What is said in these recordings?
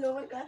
Lower ka.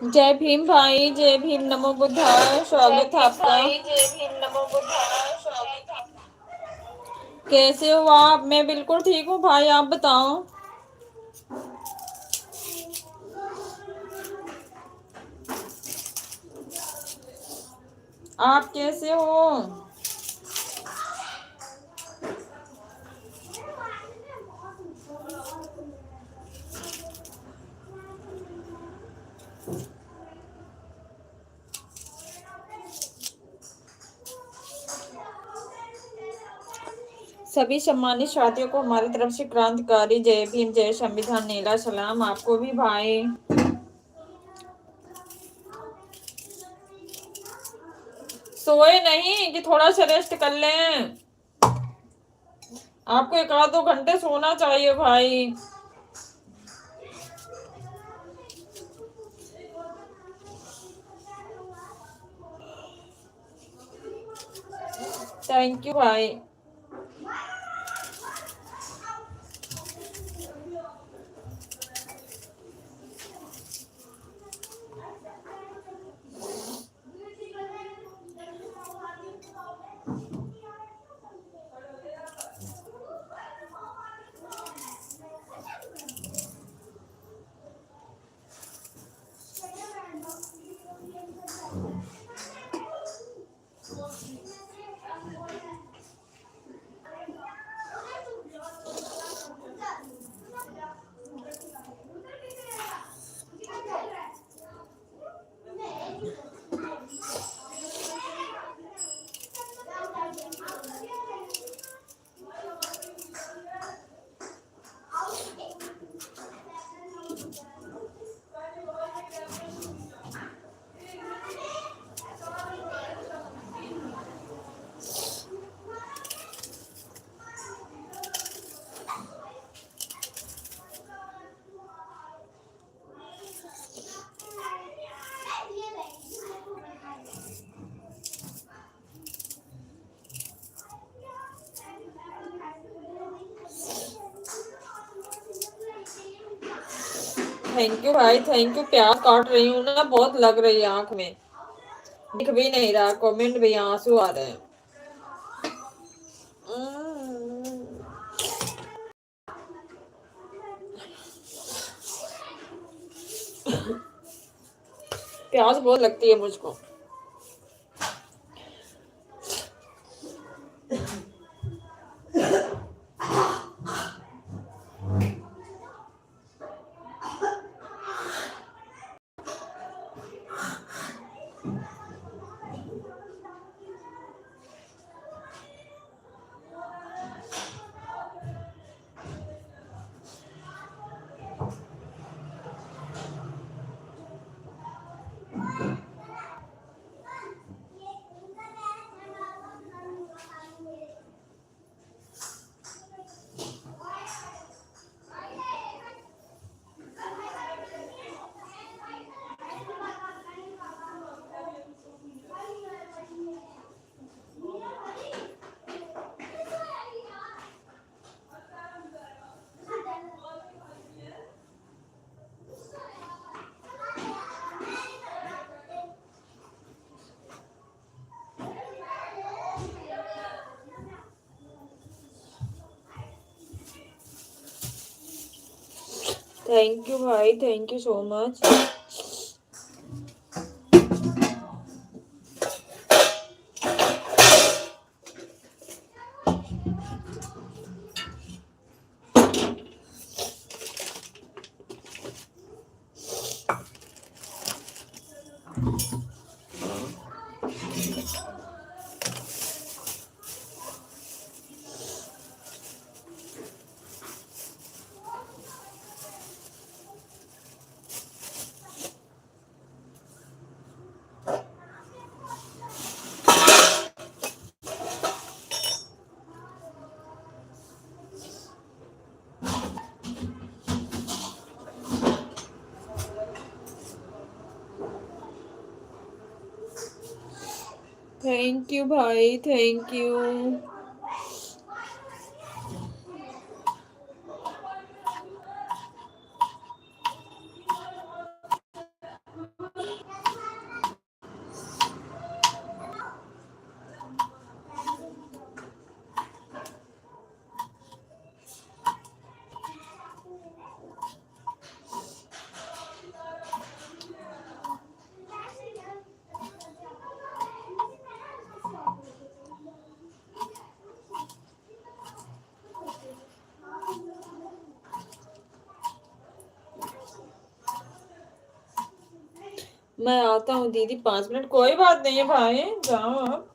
जय भीम भाई, जय भीम, नमो बुद्धाय। स्वागत है आपका। जय भीम, नमो बुद्धाय। स्वागत है। कैसे हो आप? मैं बिल्कुल ठीक हूँ भाई, आप बताओ। आप कैसे हो? सभी सम्मानित साथियों को हमारी तरफ से क्रांतिकारी जय भीम, जय संविधान, नीला सलाम। आपको भी भाई। सोए नहीं कि थोड़ा सा रेस्ट कर लें? आपको एक आध 2 घंटे सोना चाहिए भाई। थैंक यू भाई। थैंक यू भाई, थैंक यू। प्याज काट रही हूँ ना, बहुत लग रही है आंख में। दिख भी नहीं रहा, कमेंट भी आंसू आ रहे हैं। प्याज बहुत लगती है मुझको। थैंक यू भाई, thank you so much. Thank you भाई, थैंक यू। मैं आता हूँ दीदी 5 मिनट। कोई बात नहीं है भाई, जाओ आप।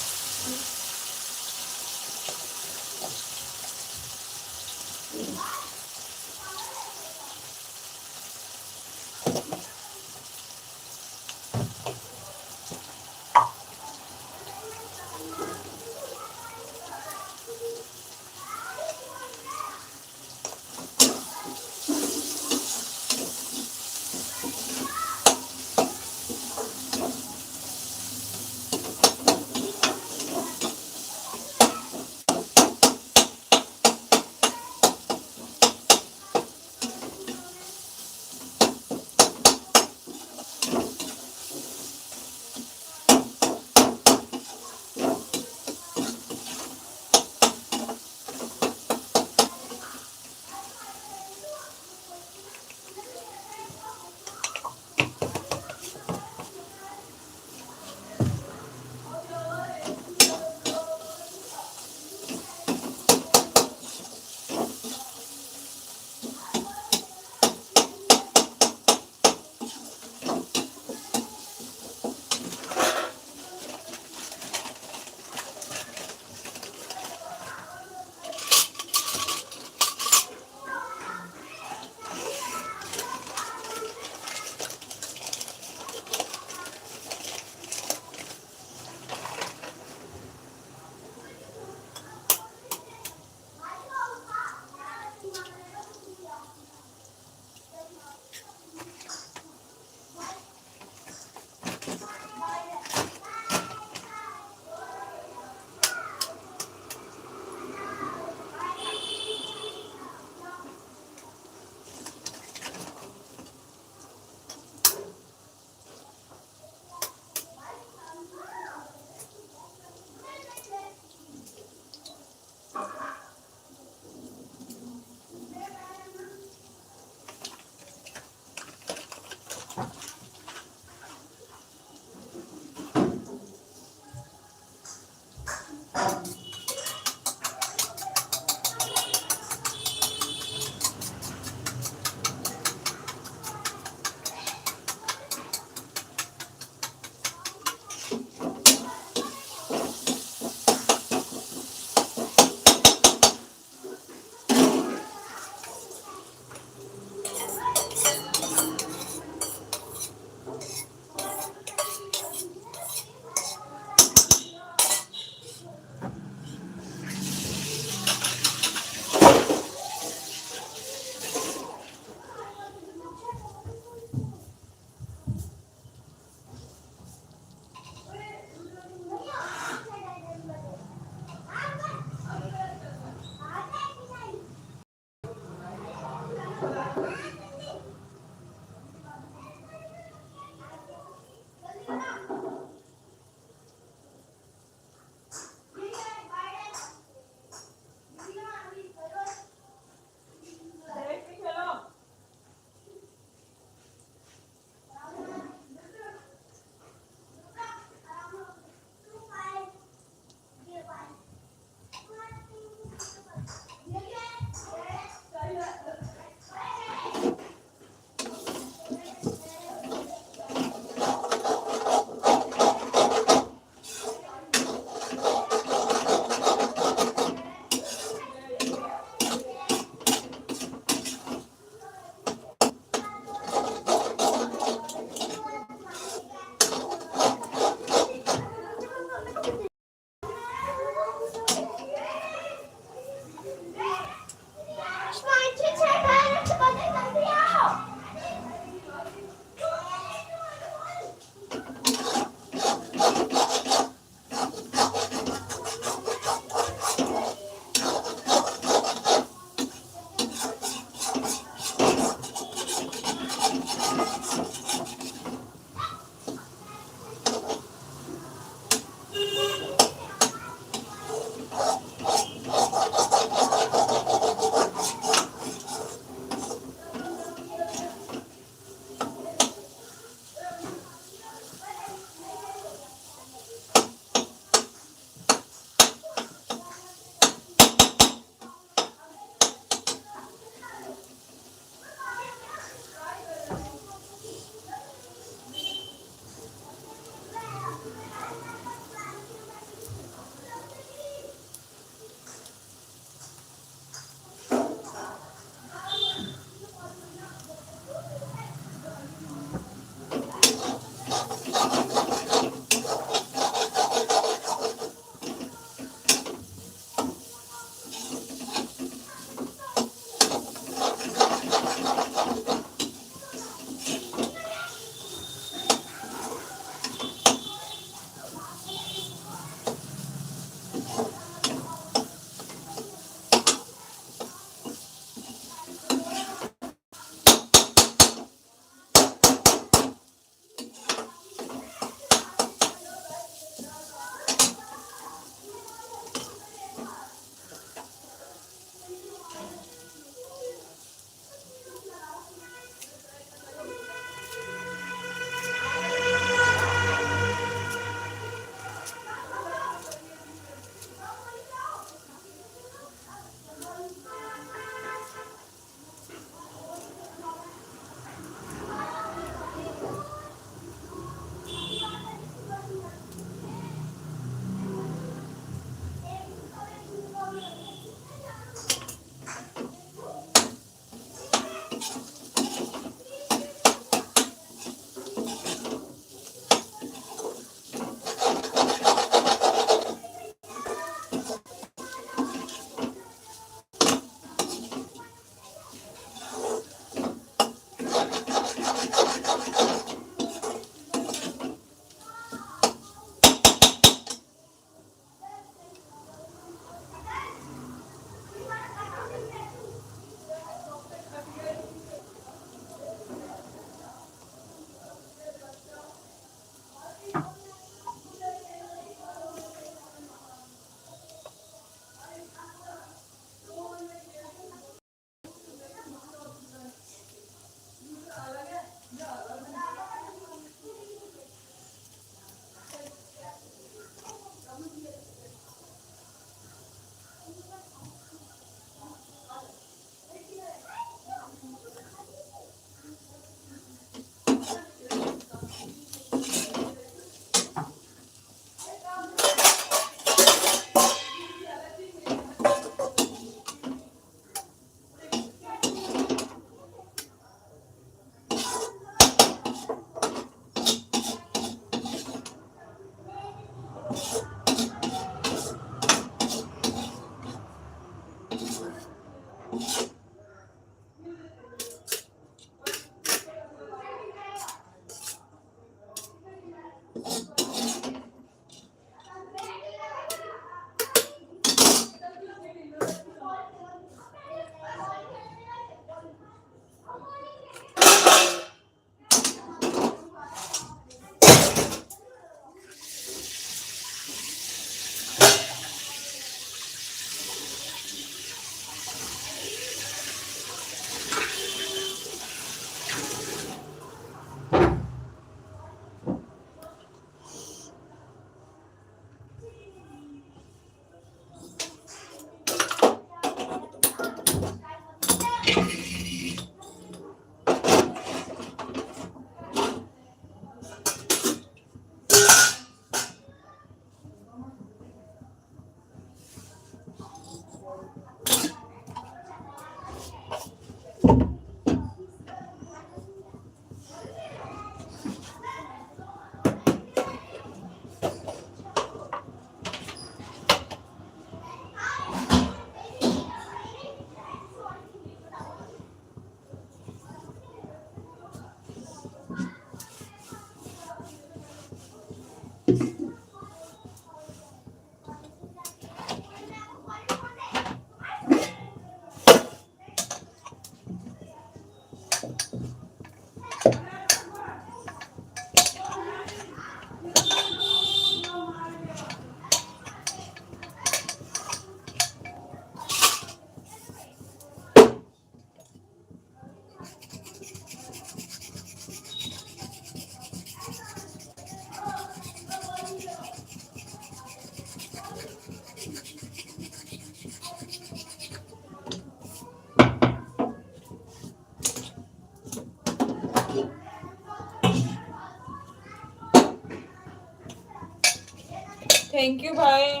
थैंक यू भाई।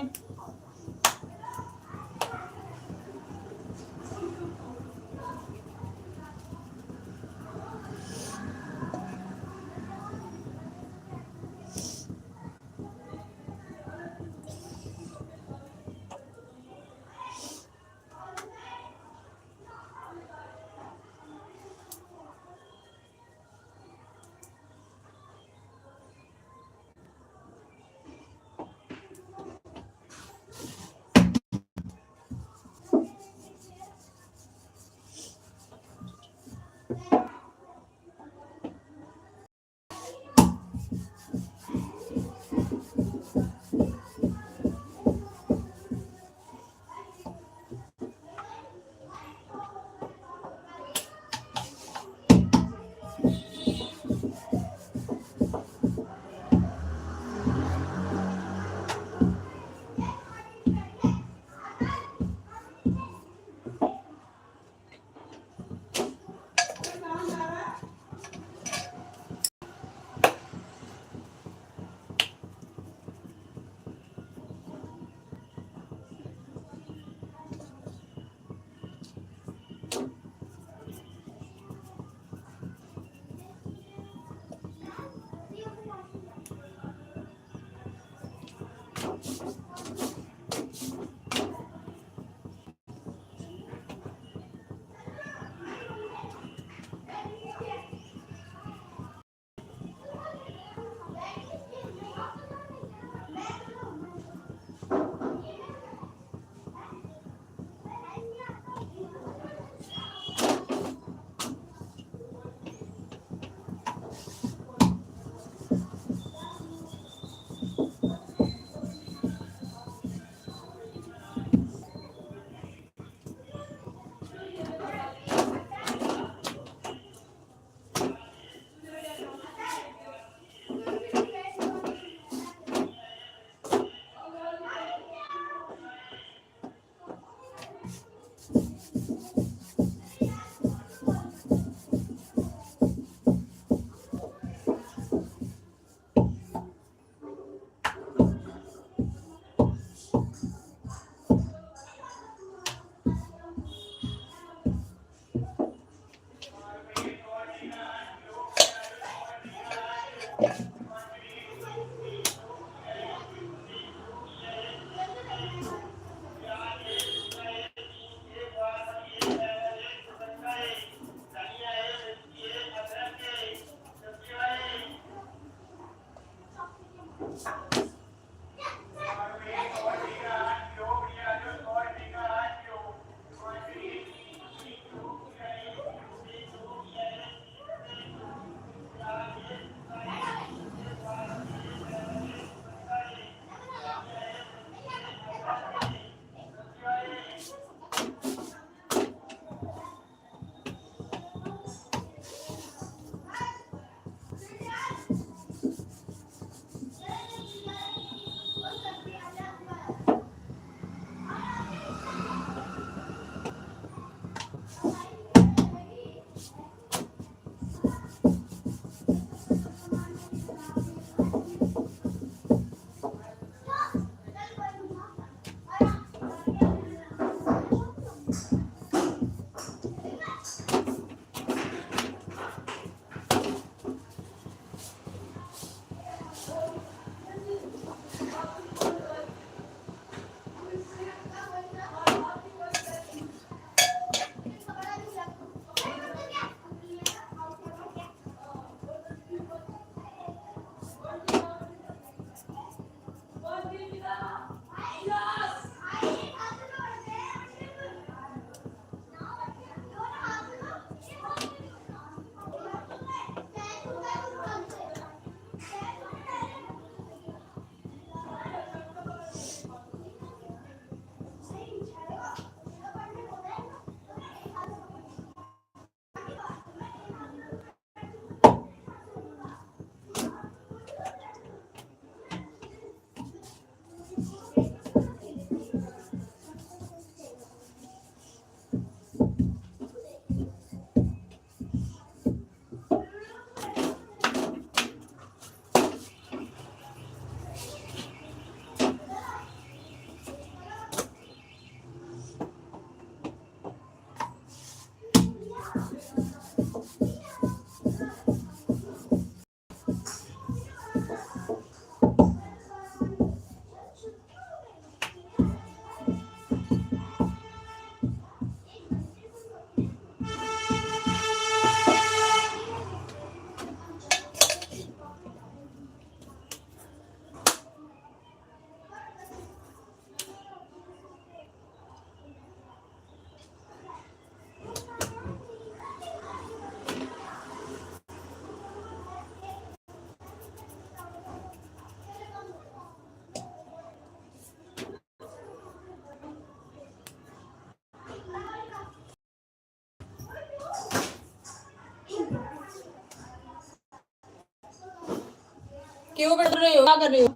क्यों कर रही हो, क्या कर रही हो?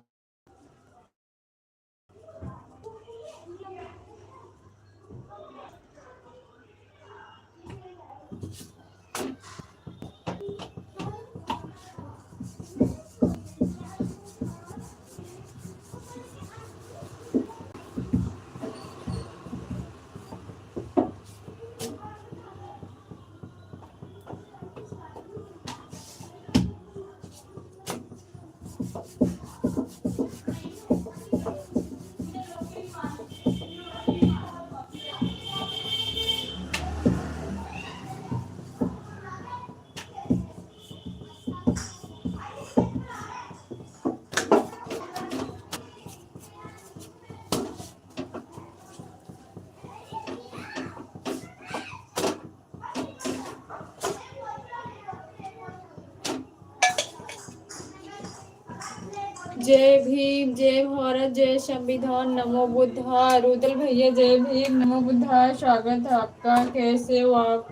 जय भीम, जय भारत, जय संविधान, नमो बुद्धा। रुदल भैया जय भीम, नमो बुद्धा, स्वागत है आपका। कैसे हो आप?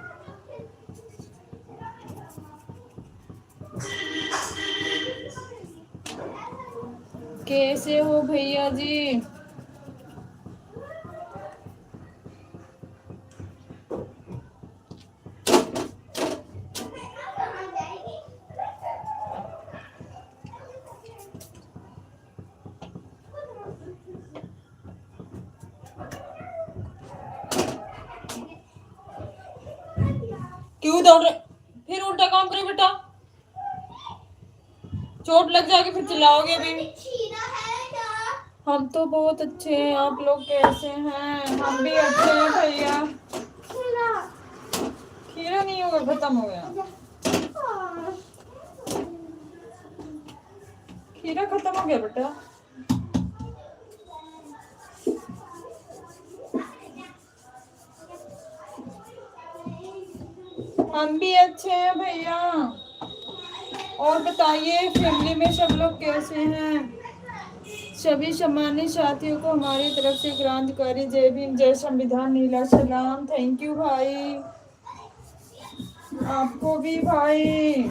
कैसे हो भैया जी? क्यों दौड़ रहे? फिर उल्टा काम करे बेटा, चोट लग जाएगी, फिर चिल्लाओगे भी। हम तो बहुत अच्छे हैं, आप लोग कैसे हैं? हम भी अच्छे हैं भैया। खीरा नहीं होगा, खत्म हो गया। खीरा खत्म हो गया बेटा। हम भी अच्छे हैं भैया। और बताइए फैमिली में सब लोग कैसे हैं? सभी सम्मानित साथियों को हमारी तरफ से क्रांतिकारी जय भीम, जय संविधान, नीला सलाम। थैंक यू भाई, आपको भी भाई।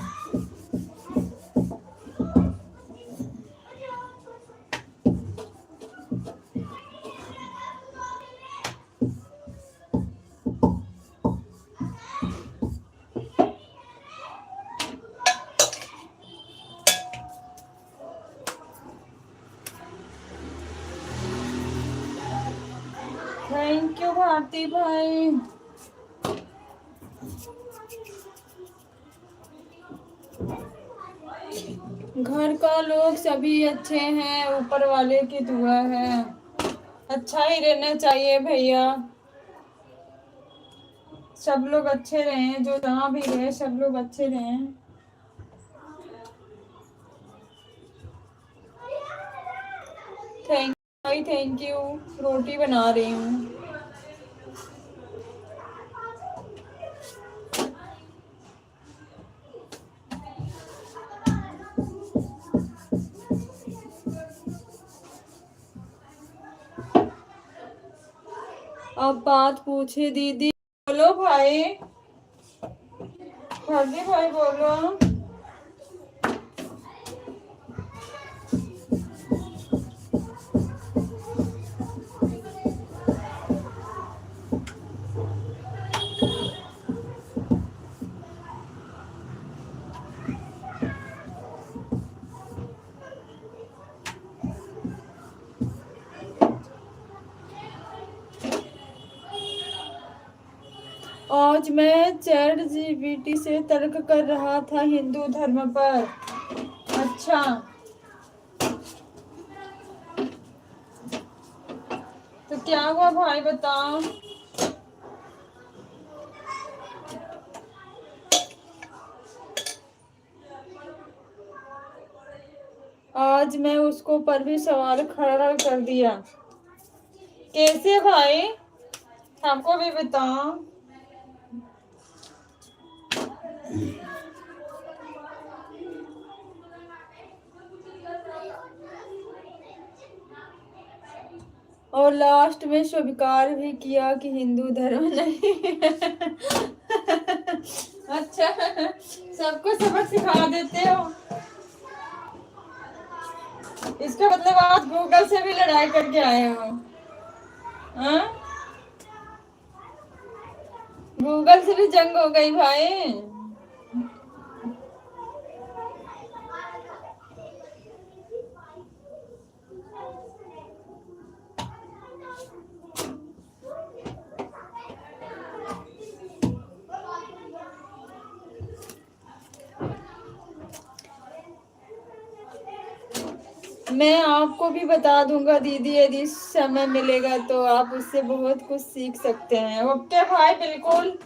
थैंक यू भारती भाई। घर का लोग सभी अच्छे हैं, ऊपर वाले की दुआ है। अच्छा ही रहना चाहिए भैया, सब लोग अच्छे रहें, जो जहाँ भी रहे सब लोग अच्छे रहें। थैंक भाई, थैंक यू। रोटी बना रही हूँ। अब बात पूछे दीदी। बोलो भाई, भारती भाई बोलो। आज मैं चैट जीपीटी से तर्क कर रहा था हिंदू धर्म पर। अच्छा, तो क्या हुआ भाई बताओ। आज मैं उसको पर भी सवाल खड़ा कर दिया। कैसे भाई, हमको भी बताओ। और लास्ट में स्वीकार भी किया कि हिंदू धर्म नहीं है। अच्छा, सबको सबक सिखा देते हो। इसका मतलब आप गूगल से भी लड़ाई करके आए हो? हाँ, गूगल से भी जंग हो गई भाई। मैं आपको भी बता दूंगा दीदी, यदि समय मिलेगा तो आप उससे बहुत कुछ सीख सकते हैं। ओके भाई, बिल्कुल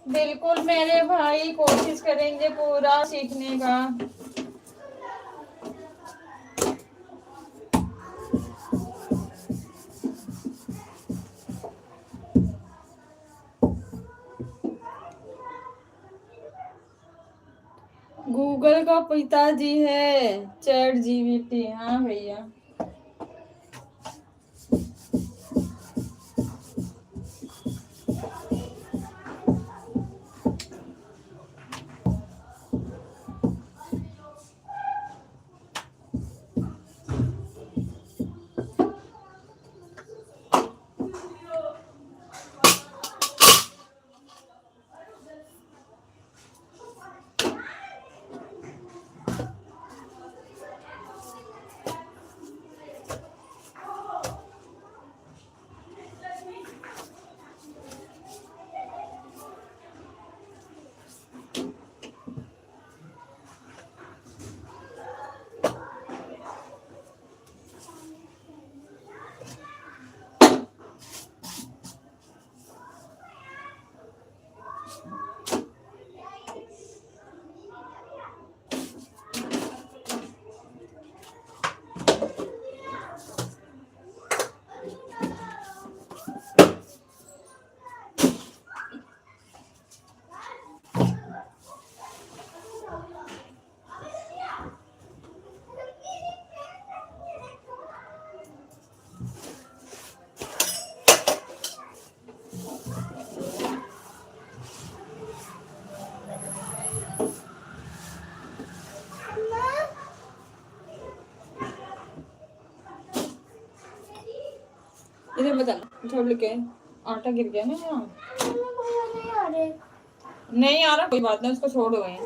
बिल्कुल मेरे भाई, कोशिश करेंगे पूरा सीखने का। गूगल का पिताजी है चैट जीपीटी। हाँ भैया। इधर बता, छोड़ के आटा गिर गया ना यहाँ। नहीं आ रहा, कोई बात नहीं, उसको छोड़ गए।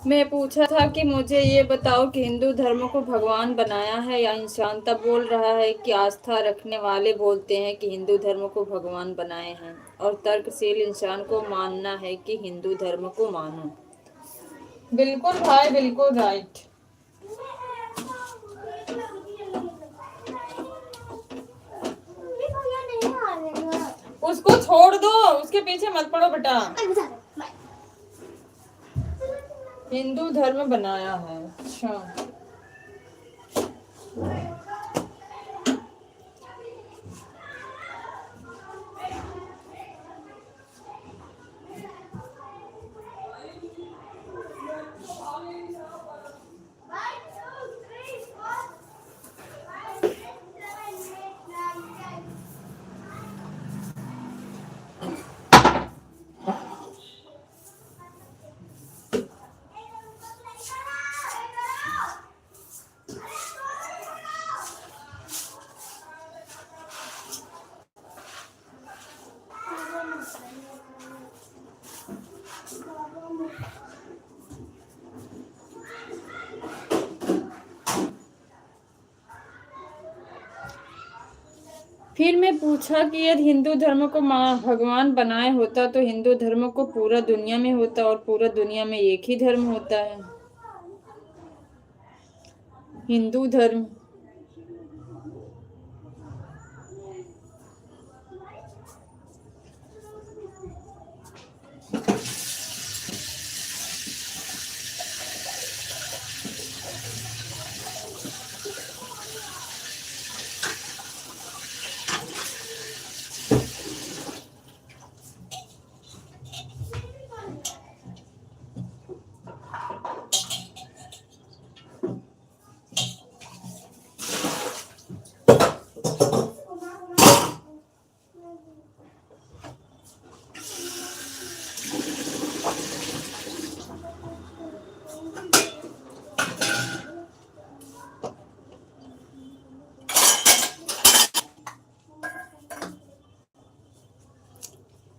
मैं पूछा था कि मुझे ये बताओ कि हिंदू धर्म को भगवान बनाया है या इंसान? तब बोल रहा है कि आस्था रखने वाले बोलते हैं कि हिंदू धर्म को भगवान बनाए हैं, और तर्कशील इंसान को मानना है कि हिंदू धर्म को मानो। बिल्कुल भाई, बिल्कुल राइट। उसको छोड़ दो, उसके पीछे मत पड़ो बेटा। हिंदू धर्म बनाया है, अच्छा। फिर मैं पूछा कि यदि हिंदू धर्म को भगवान बनाए होता तो हिंदू धर्म को पूरा दुनिया में होता, और पूरा दुनिया में एक ही धर्म होता है, हिंदू धर्म।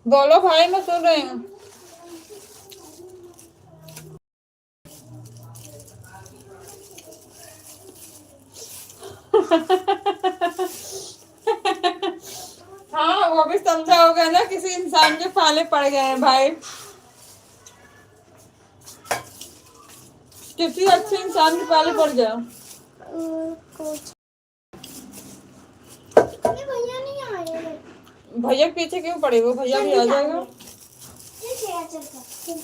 बोलो भाई, मैं सुन रही हूँ। हाँ, वो भी समझा होगा ना, किसी इंसान के पाले पड़ गए हैं भाई। किसी अच्छे इंसान के पाले पड़ गया। भैया नहीं आए। भैया के पीछे क्यों पड़े, वो भैया भी आ जाएगा। चल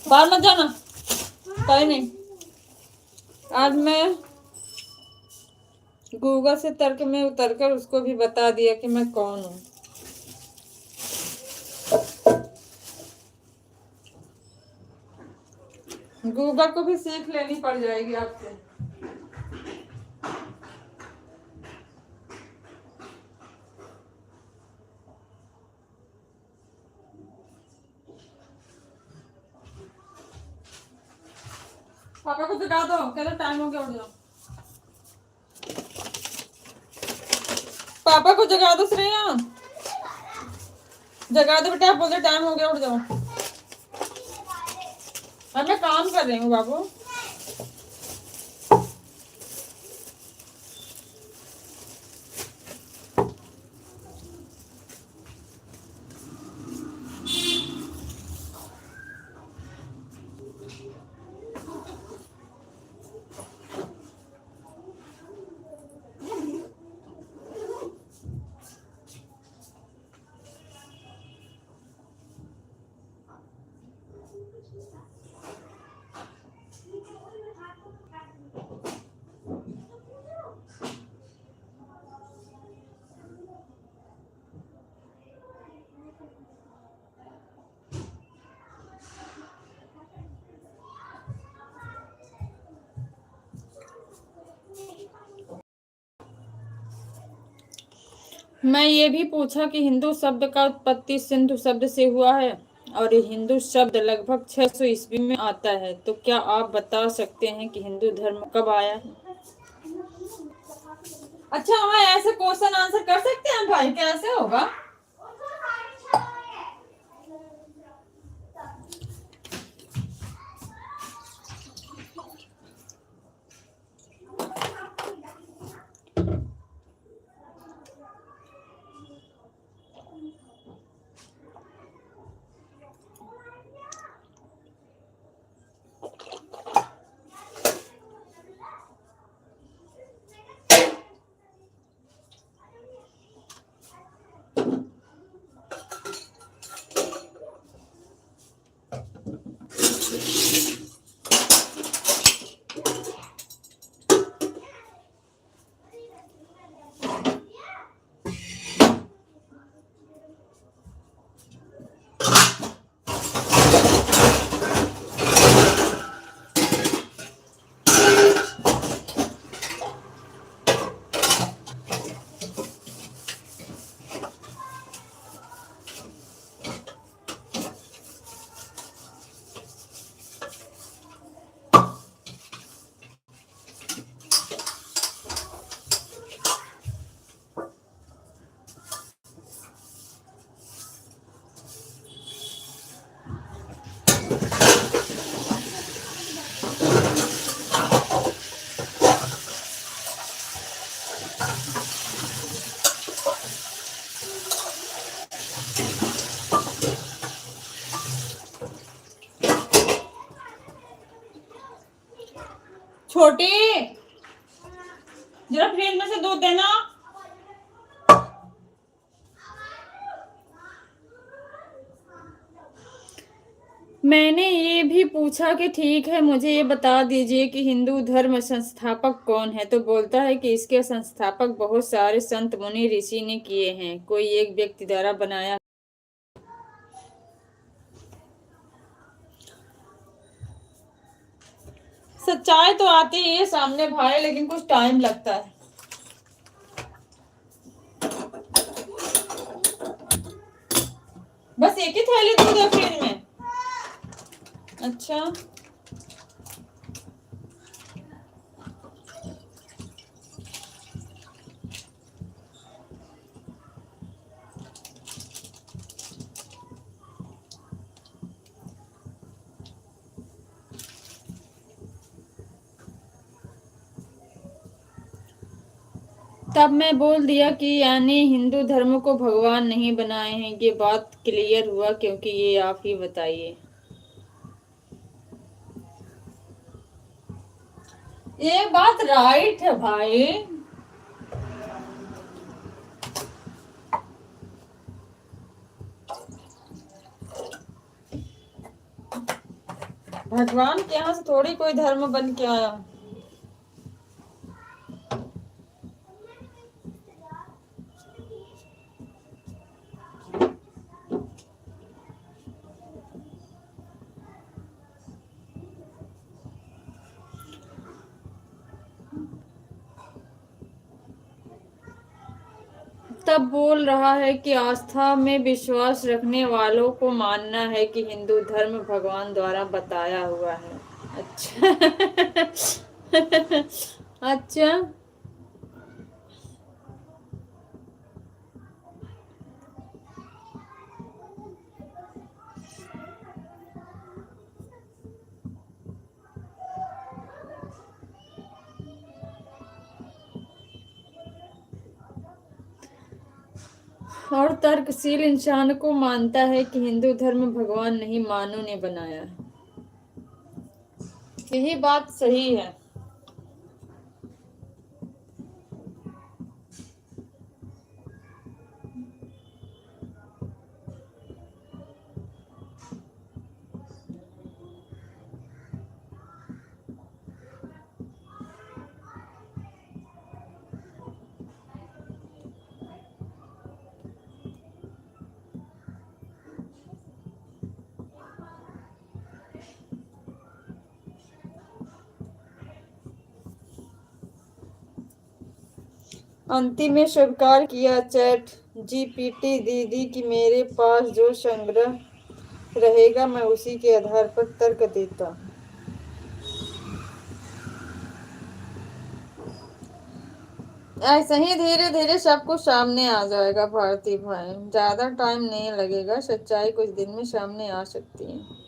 बाहर मत जाना, कहीं नहीं। आज मैं गूगल से तर्क में उतरकर उसको भी बता दिया कि मैं कौन हूँ। गूगल को भी सीख लेनी पड़ जाएगी आपसे। पापा को जगा दो, कहते टाइम हो गया, उठ जाओ। पापा को जगा दो श्रेया, जगा दो बेटा, बोलते टाइम हो गया, उठ जाओ। अब मैं काम कर रही हूँ बाबू। मैं ये भी पूछा कि हिंदू शब्द का उत्पत्ति सिंधु शब्द से हुआ है और ये हिंदू शब्द लगभग 600 ईस्वी में आता है, तो क्या आप बता सकते हैं कि हिंदू धर्म कब आया है? अच्छा, हाँ, ऐसे क्वेश्चन आंसर कर सकते हैं भाई, कैसे होगा? छोटी, जरा फ्रिज में से दूध देना। मैंने ये भी पूछा कि ठीक है, मुझे ये बता दीजिए कि हिंदू धर्म संस्थापक कौन है, तो बोलता है कि इसके संस्थापक बहुत सारे संत मुनि ऋषि ने किए हैं, कोई एक व्यक्ति द्वारा बनाया। सच्चाई तो आती है सामने भाई, लेकिन कुछ टाइम लगता है। बस एक ही थैली दूध है फ्रिज में? अच्छा, तब मैं बोल दिया कि यानी हिंदू धर्म को भगवान नहीं बनाए हैं। ये बात क्लियर हुआ, क्योंकि ये आप ही बताइए। ये बात राइट है भाई। भगवान के यहाँ से थोड़ी कोई धर्म बन के आया। तब बोल रहा है कि आस्था में विश्वास रखने वालों को मानना है कि हिंदू धर्म भगवान द्वारा बताया हुआ है। अच्छा। अच्छा। और तर्कशील इंसान को मानता है कि हिंदू धर्म भगवान नहीं मानव ने बनाया है। यही बात सही है। अंतिम में स्वीकार किया चैट जीपीटी दीदी कि मेरे पास जो संग्रह रहेगा मैं उसी के आधार पर तर्क देता। ऐसे ही धीरे धीरे सब कुछ सामने आ जाएगा भारती भाई, ज्यादा टाइम नहीं लगेगा, सच्चाई कुछ दिन में सामने आ सकती है।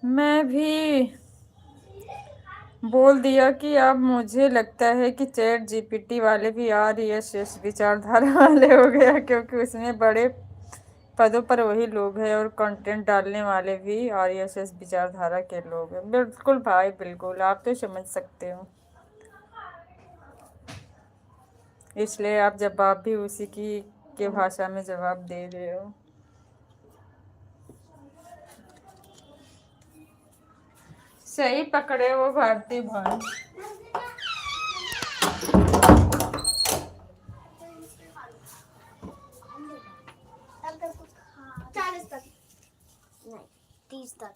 मैं भी बोल दिया कि अब मुझे लगता है कि चैट जीपीटी वाले भी आरएसएस विचारधारा वाले हो गया, क्योंकि उसमें बड़े पदों पर वही लोग हैं और कंटेंट डालने वाले भी आरएसएस विचारधारा के लोग हैं। बिल्कुल भाई बिल्कुल, आप तो समझ सकते हो। इसलिए आप जवाब भी उसी की के भाषा में जवाब दे रहे हो। सही पकड़े वो भारती भाई। हाँ 40 तक नहीं 30 तक।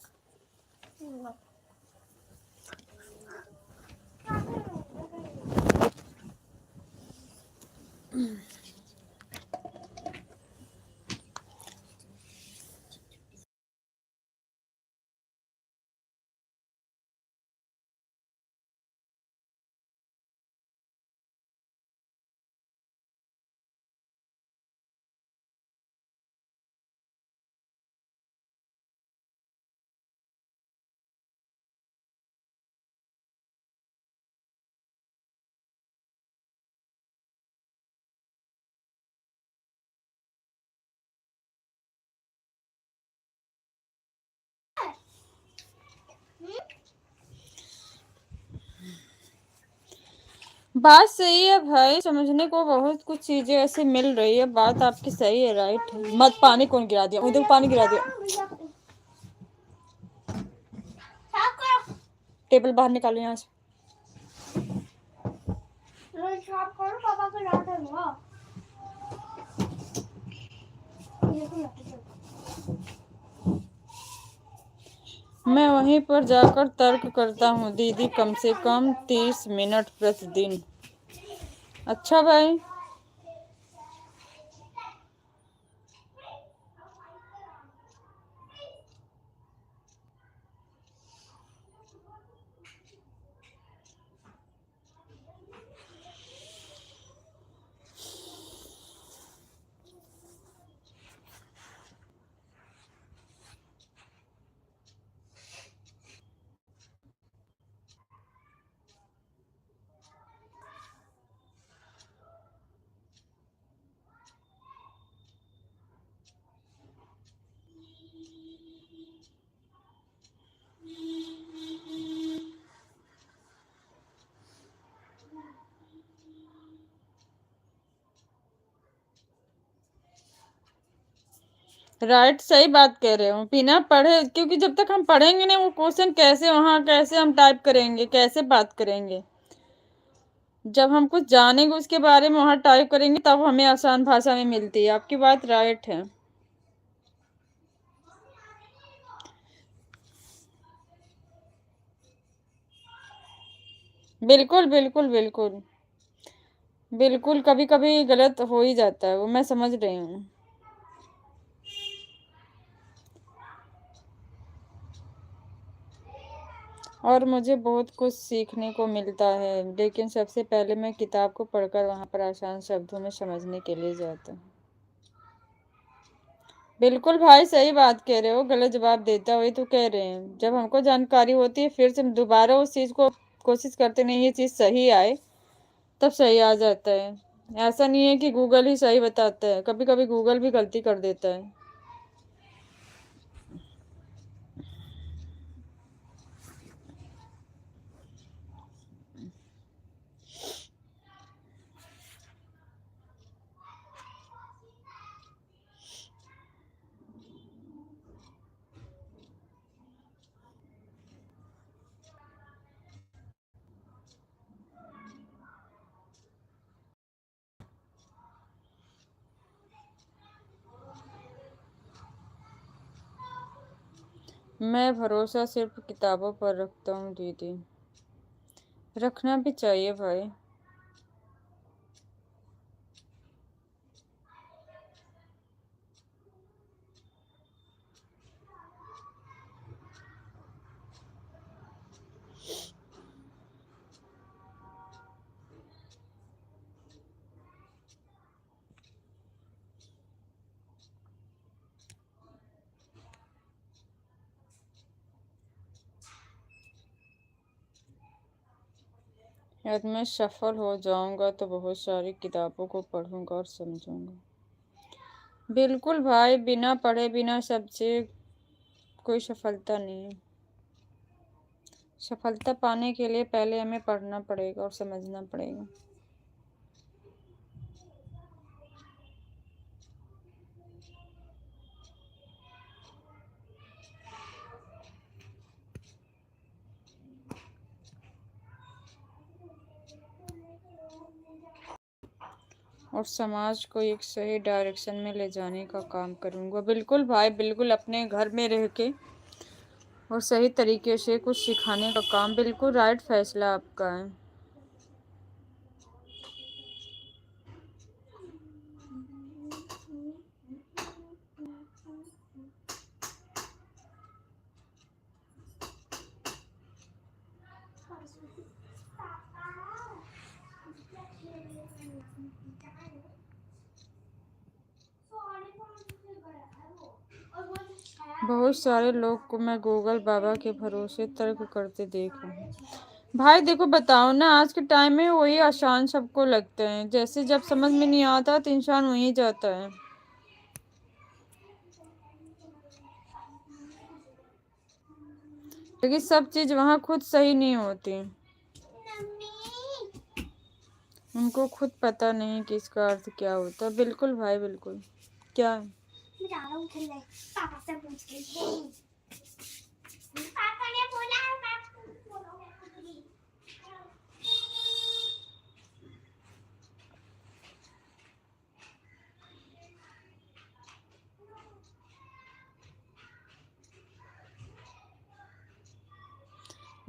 बात सही है भाई, समझने को बहुत कुछ चीजें ऐसे मिल रही है। बात आपकी सही है, राइट है। मत, पानी कौन गिरा दिया? उधर पानी गिरा दिया। टेबल बाहर निकालो यहाँ से। पापा को ला दूंगा। मैं वहीं पर जाकर तर्क करता हूँ दीदी, कम से कम 30 मिनट प्रतिदिन। अच्छा भाई, राइट, सही बात कह रहे हो। बिना पढ़े, क्योंकि जब तक हम पढ़ेंगे नहीं वो क्वेश्चन कैसे वहां, कैसे हम टाइप करेंगे, कैसे बात करेंगे? जब हम कुछ जानेंगे उसके बारे में वहां टाइप करेंगे तब हमें आसान भाषा में मिलती है। आपकी बात राइट है। बिल्कुल बिल्कुल बिल्कुल बिल्कुल, कभी कभी गलत हो ही जाता है, वो मैं समझ रही हूँ। और मुझे बहुत कुछ सीखने को मिलता है, लेकिन सबसे पहले मैं किताब को पढ़कर वहां पर आसान शब्दों में समझने के लिए जाता हूँ। बिल्कुल भाई, सही बात कह रहे हो। गलत जवाब देता, वही तो कह रहे हैं। जब हमको जानकारी होती है फिर से हम दोबारा उस चीज को कोशिश करते नहीं ये चीज सही आए, तब सही आ जाता है। ऐसा नहीं है कि गूगल ही सही बताता है, कभी कभी गूगल भी गलती कर देता है। मैं भरोसा सिर्फ किताबों पर रखता हूँ दीदी। रखना भी चाहिए भाई। यदि मैं सफल हो जाऊंगा तो बहुत सारी किताबों को पढ़ूंगा और समझूंगा। बिल्कुल भाई, बिना पढ़े बिना समझे कोई सफलता नहीं है। सफलता पाने के लिए पहले हमें पढ़ना पड़ेगा और समझना पड़ेगा। और समाज को एक सही डायरेक्शन में ले जाने का काम करूँगा। बिल्कुल भाई, बिल्कुल अपने घर में रह के और सही तरीके से कुछ सिखाने का काम, बिल्कुल राइट फैसला आपका है। बहुत सारे लोग को मैं गूगल बाबा के भरोसे तर्क करते देखा हूँ। भाई देखो, बताओ ना, आज के टाइम में वही आसान सबको लगते हैं। जैसे जब समझ में नहीं आता तो इंसान वहीं जाता है। लेकिन सब चीज वहाँ खुद सही नहीं होती। उनको खुद पता नहीं कि इसका अर्थ क्या होता है। बिल्कुल भाई, बिल्कुल। क्या है? मैं जा रहा हूँ खेलने, पापा से पूछ के। पापा ने बोला मैं बोलूँगा खुद ही।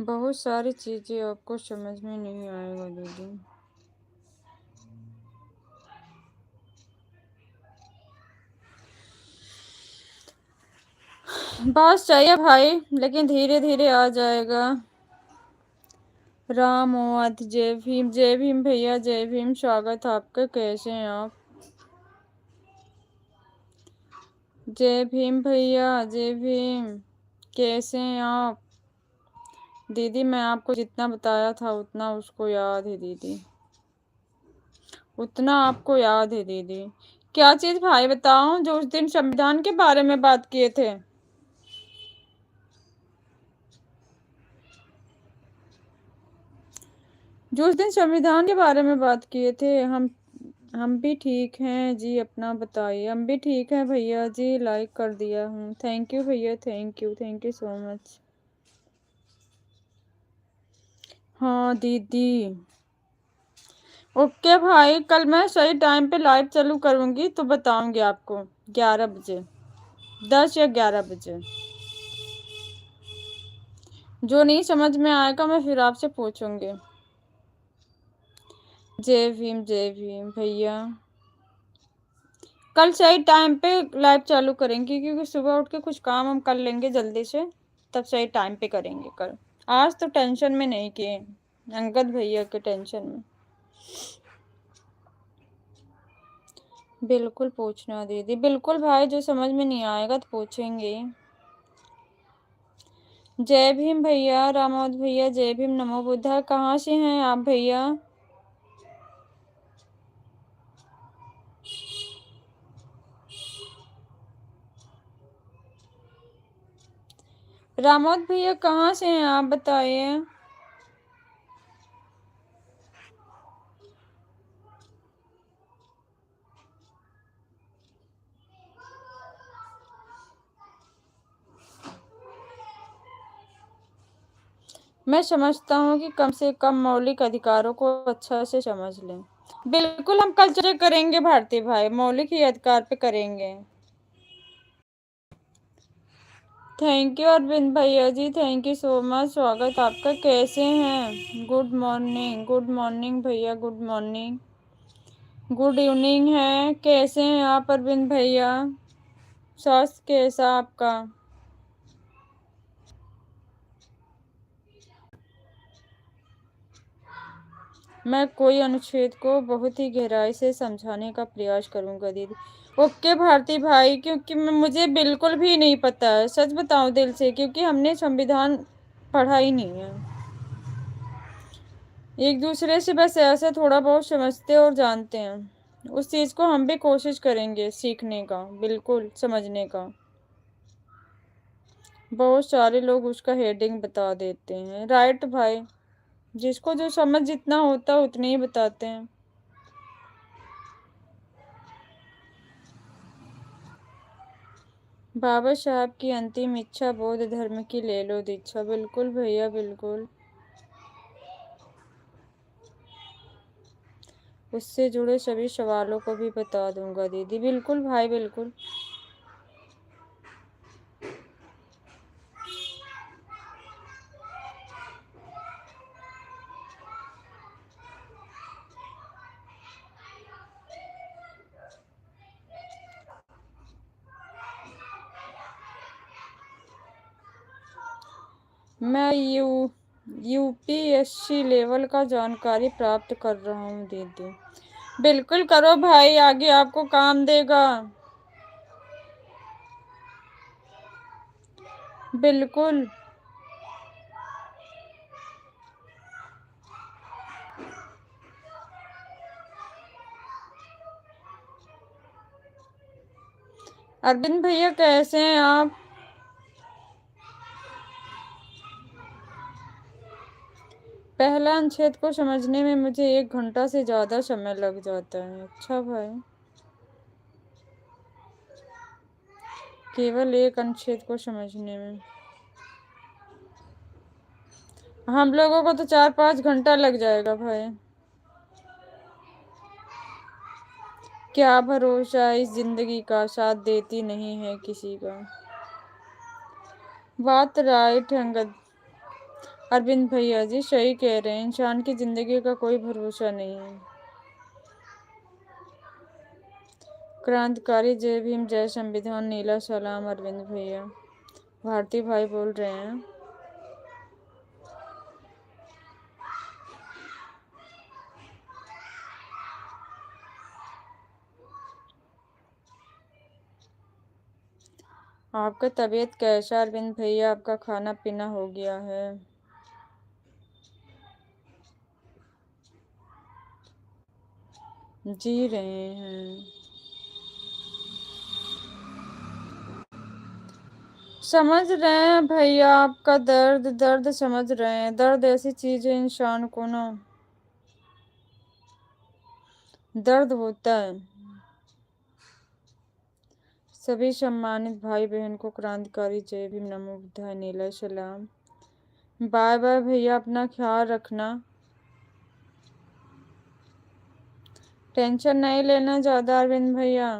बहुत सारी चीजें आपको समझ में नहीं आएगा दीदी। बस चाहिए भाई, लेकिन धीरे धीरे आ जाएगा। राम ओवत, जय भीम, जय भीम भैया, जय भीम। स्वागत है आपका, कैसे हैं आप? जय भीम भैया, जय भीम। कैसे हैं आप? दीदी मैं आपको जितना बताया था उतना उसको याद है दीदी, उतना आपको याद है दीदी। क्या चीज भाई बताओ, जो उस दिन संविधान के बारे में बात किए थे? जो उस दिन संविधान के बारे में बात किए थे। हम भी ठीक हैं जी, अपना बताइए। हम भी ठीक हैं भैया जी, लाइक कर दिया हूँ। थैंक यू भैया, thank you, thank you so much. हाँ दीदी, ओके भाई, कल मैं सही टाइम पे लाइव चालू करूँगी तो बताऊँगी आपको। 11 बजे, 10 या 11 बजे। जो नहीं समझ में आएगा मैं फिर आपसे पूछूंगी। जय भीम, जय भीम भैया। कल सही टाइम पे लाइव चालू करेंगे, क्योंकि सुबह उठ के कुछ काम हम कर लेंगे जल्दी से, तब सही टाइम पे करेंगे कल। आज तो टेंशन में नहीं किए, अंगद भैया के टेंशन में। बिल्कुल पूछना दीदी, बिल्कुल भाई, जो समझ में नहीं आएगा तो पूछेंगे। जय भीम भैया, रामोद भैया, जय भीम, नमो बुद्धा। कहाँ से हैं आप भैया? रामोद भैया कहाँ से हैं आप, बताइए। मैं समझता हूँ कि कम से कम मौलिक अधिकारों को अच्छा से समझ लें। बिल्कुल, हम कल चर्चा करेंगे भारती भाई, मौलिक ही अधिकार पे करेंगे। थैंक यू अरविंद भैया जी, थैंक यू सो मच। स्वागत आपका, कैसे हैं? गुड मॉर्निंग, गुड मॉर्निंग भैया, गुड मॉर्निंग, गुड इवनिंग है। कैसे हैं आप अरविंद भैया? स्वास्थ्य कैसा आपका? मैं कोई अनुच्छेद को बहुत ही गहराई से समझाने का प्रयास करूंगा दीदी। ओके भारती भाई, क्योंकि मुझे बिल्कुल भी नहीं पता है, सच बताऊं दिल से, क्योंकि हमने संविधान पढ़ा ही नहीं है। एक दूसरे से बस ऐसे थोड़ा बहुत समझते और जानते हैं। उस चीज को हम भी कोशिश करेंगे सीखने का, बिल्कुल समझने का। बहुत सारे लोग उसका हेडिंग बता देते हैं, राइट भाई। जिसको जो समझ जितना होता है उतने ही बताते हैं। बाबा साहब की अंतिम इच्छा, बौद्ध धर्म की ले लो दीक्षा। बिल्कुल भैया, बिल्कुल। उससे जुड़े सभी सवालों को भी बता दूंगा दीदी। बिल्कुल भाई, बिल्कुल। मैं यूपीएससी लेवल का जानकारी प्राप्त कर रहा हूँ दीदी। बिल्कुल करो भाई, आगे आपको काम देगा। बिल्कुल। अरविंद भैया कैसे हैं आप? पहला अनुच्छेद को समझने में मुझे 1 घंटा से ज्यादा समय लग जाता है। अच्छा भाई, केवल एक अनुच्छेद को समझने में हम लोगों को तो 4-5 घंटा लग जाएगा भाई। क्या भरोसा, इस जिंदगी का साथ देती नहीं है किसी का। बात राइट है अरविंद भैया जी, सही कह रहे हैं। इंसान की जिंदगी का कोई भरोसा नहीं है। क्रांतिकारी जय भीम, जय संविधान, नीला सलाम अरविंद भैया। भारती भाई बोल रहे हैं। आपका तबीयत कैसा अरविंद भैया? आपका खाना पीना हो गया है? जी रहे हैं। समझ रहे हैं भैया आपका दर्द समझ रहे हैं। दर्द ऐसी चीज है, इंसान को ना दर्द होता है। सभी सम्मानित भाई बहन को क्रांतिकारी जय भीम, नमो बुद्धाय, नीला सलाम। बाय बाय भैया, अपना ख्याल रखना। टेंशन नहीं लेना ज्यादा अरविंद भैया।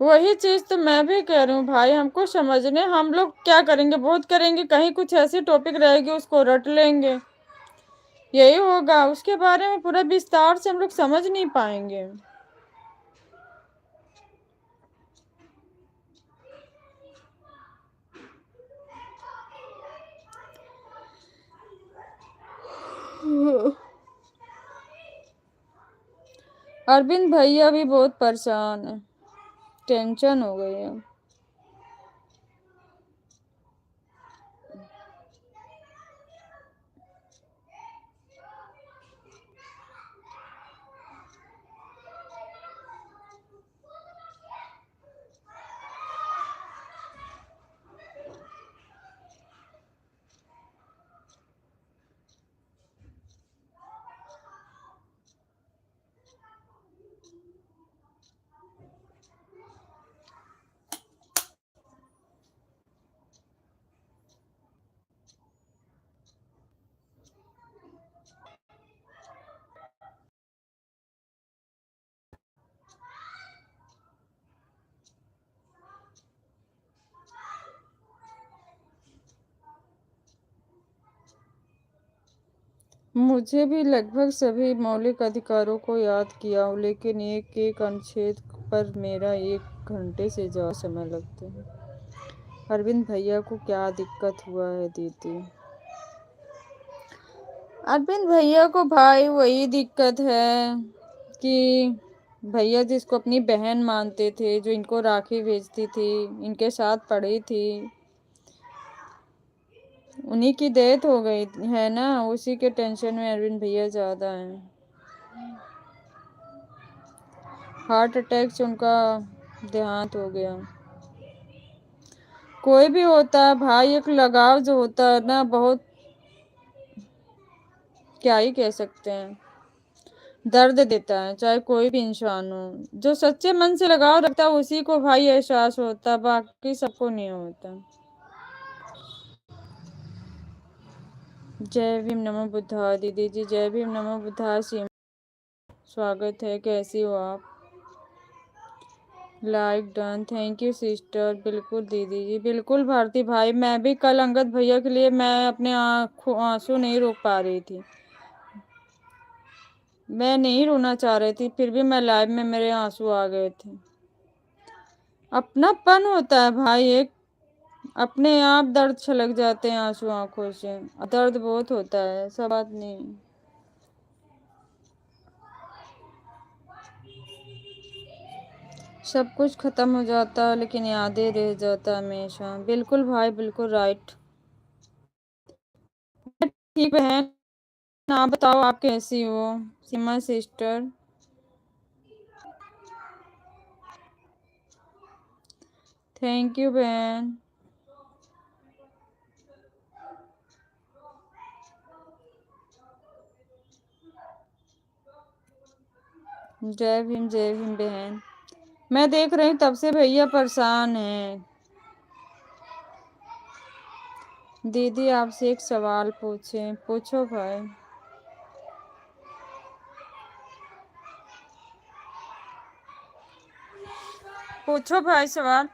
वही चीज तो मैं भी कह रही हूँ भाई, हमको समझने। हम लोग क्या करेंगे, बहुत करेंगे, कहीं कुछ ऐसी टॉपिक रहेगी उसको रट लेंगे, यही होगा। उसके बारे में पूरा विस्तार से हम लोग समझ नहीं पाएंगे। अरविंद भैया भी बहुत परेशान है, टेंशन हो गई है। मुझे भी लगभग सभी मौलिक अधिकारों को याद किया हूँ, लेकिन एक एक अनुच्छेद पर मेरा 1 घंटे से ज्यादा समय लगता है। अरविंद भैया को क्या दिक्कत हुआ है दीदी? अरविंद भैया को भाई वही दिक्कत है कि भैया जिसको अपनी बहन मानते थे, जो इनको राखी भेजती थी, इनके साथ पढ़ी थी, उन्हीं की डेथ हो गई है ना। उसी के टेंशन में अरविंद भैया ज्यादा हैं। हार्ट अटैक से उनका देहांत हो गया। कोई भी होता है भाई, एक लगाव जो होता है ना, बहुत क्या ही कह सकते हैं, दर्द देता है। चाहे कोई भी इंसान हो, जो सच्चे मन से लगाव रखता है उसी को भाई एहसास होता है, बाकी सबको नहीं होता। जय भीम नमो बुद्धाय दीदी जी, जय भीम नमो बुद्धाय। सीमा, स्वागत है, कैसी हो आप? Like done, thank you sister. बिल्कुल दीदी जी, बिल्कुल भारती भाई, मैं भी कल अंगद भैया के लिए मैं अपने आंसू नहीं रोक पा रही थी, मैं नहीं रोना चाह रही थी, फिर भी मैं लाइव में मेरे आंसू आ गए थे। अपनापन होता है भाई एक, अपने आप दर्द छलक जाते हैं आंसू आंखों से। दर्द बहुत होता है, सब बात नहीं। सब कुछ खत्म हो जाता है लेकिन यादें रह जाता हमेशा। बिल्कुल भाई, बिल्कुल राइट। ठीक बहन, आप बताओ आप कैसी हो? सीमा सिस्टर, थैंक यू बहन। जय भीम बहन। मैं देख रही हूँ तब से भैया परेशान हैं। दीदी आपसे एक सवाल पूछे, पूछो भाई। पूछो भाई सवाल।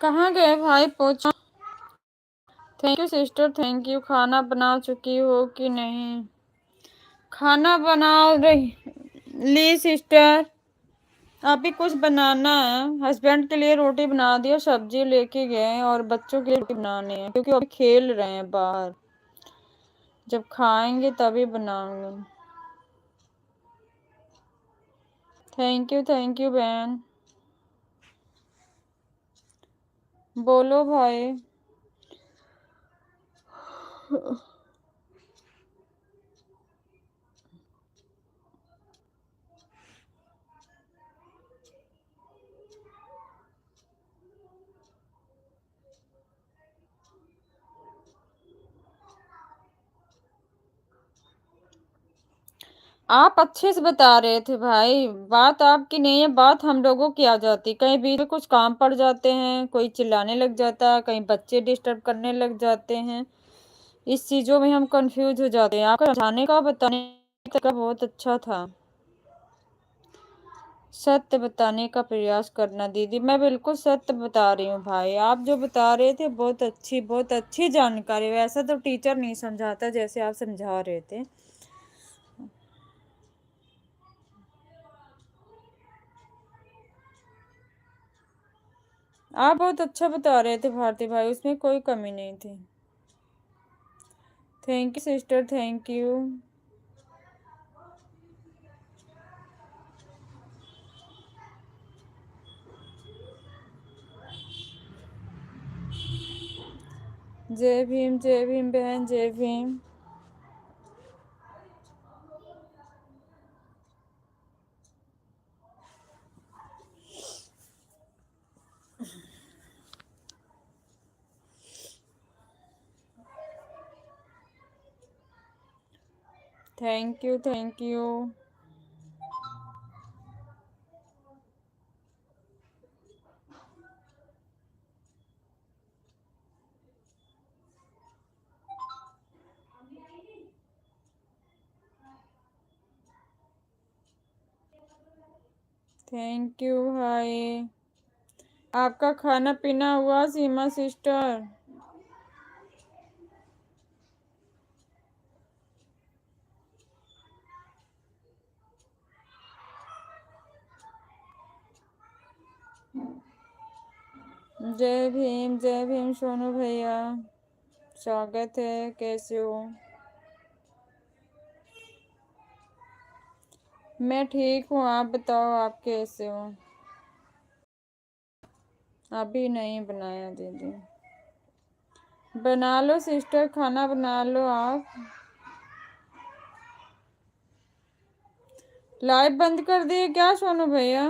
कहाँ गए भाई, पूछो। Thank you sister, thank you. खाना बना चुकी हो कि नहीं? खाना बना रही ली सिस्टर, अभी कुछ बनाना है। हस्बैंड के लिए रोटी बना दिया, सब्जी लेके गए, और बच्चों के लिए रोटी बनानी है क्योंकि अभी खेल रहे हैं बाहर। जब खाएंगे तभी बनाऊंगी। थैंक यू बहन। बोलो भाई। आप अच्छे से बता रहे थे भाई, बात आपकी नहीं है, बात हम लोगों की आ जाती। कहीं बीच में कुछ काम पड़ जाते हैं, कोई चिल्लाने लग जाता है, कहीं बच्चे डिस्टर्ब करने लग जाते हैं, इस चीजों में हम कंफ्यूज हो जाते हैं। आपका समझाने का बताने का बहुत अच्छा था। सत्य बताने का प्रयास करना दीदी, मैं बिल्कुल सत्य बता रही हूँ भाई। आप जो बता रहे थे बहुत अच्छी जानकारी। वैसा तो टीचर नहीं समझाता जैसे आप समझा रहे थे। आप बहुत अच्छा बता रहे थे भारती भाई, उसमें कोई कमी नहीं थी। Thank you sister, thank you. जय भीम बहन, जय Bhim. Thank you, thank you. Thank you भाई। आपका खाना पीना हुआ सीमा सिस्टर? जय भीम सोनू भैया, स्वागत है, कैसे हो? मैं ठीक हूँ, आप बताओ आप कैसे हो? अभी नहीं बनाया दीदी। बना लो सिस्टर, खाना बना लो आप। लाइव बंद कर दिए क्या सोनू भैया?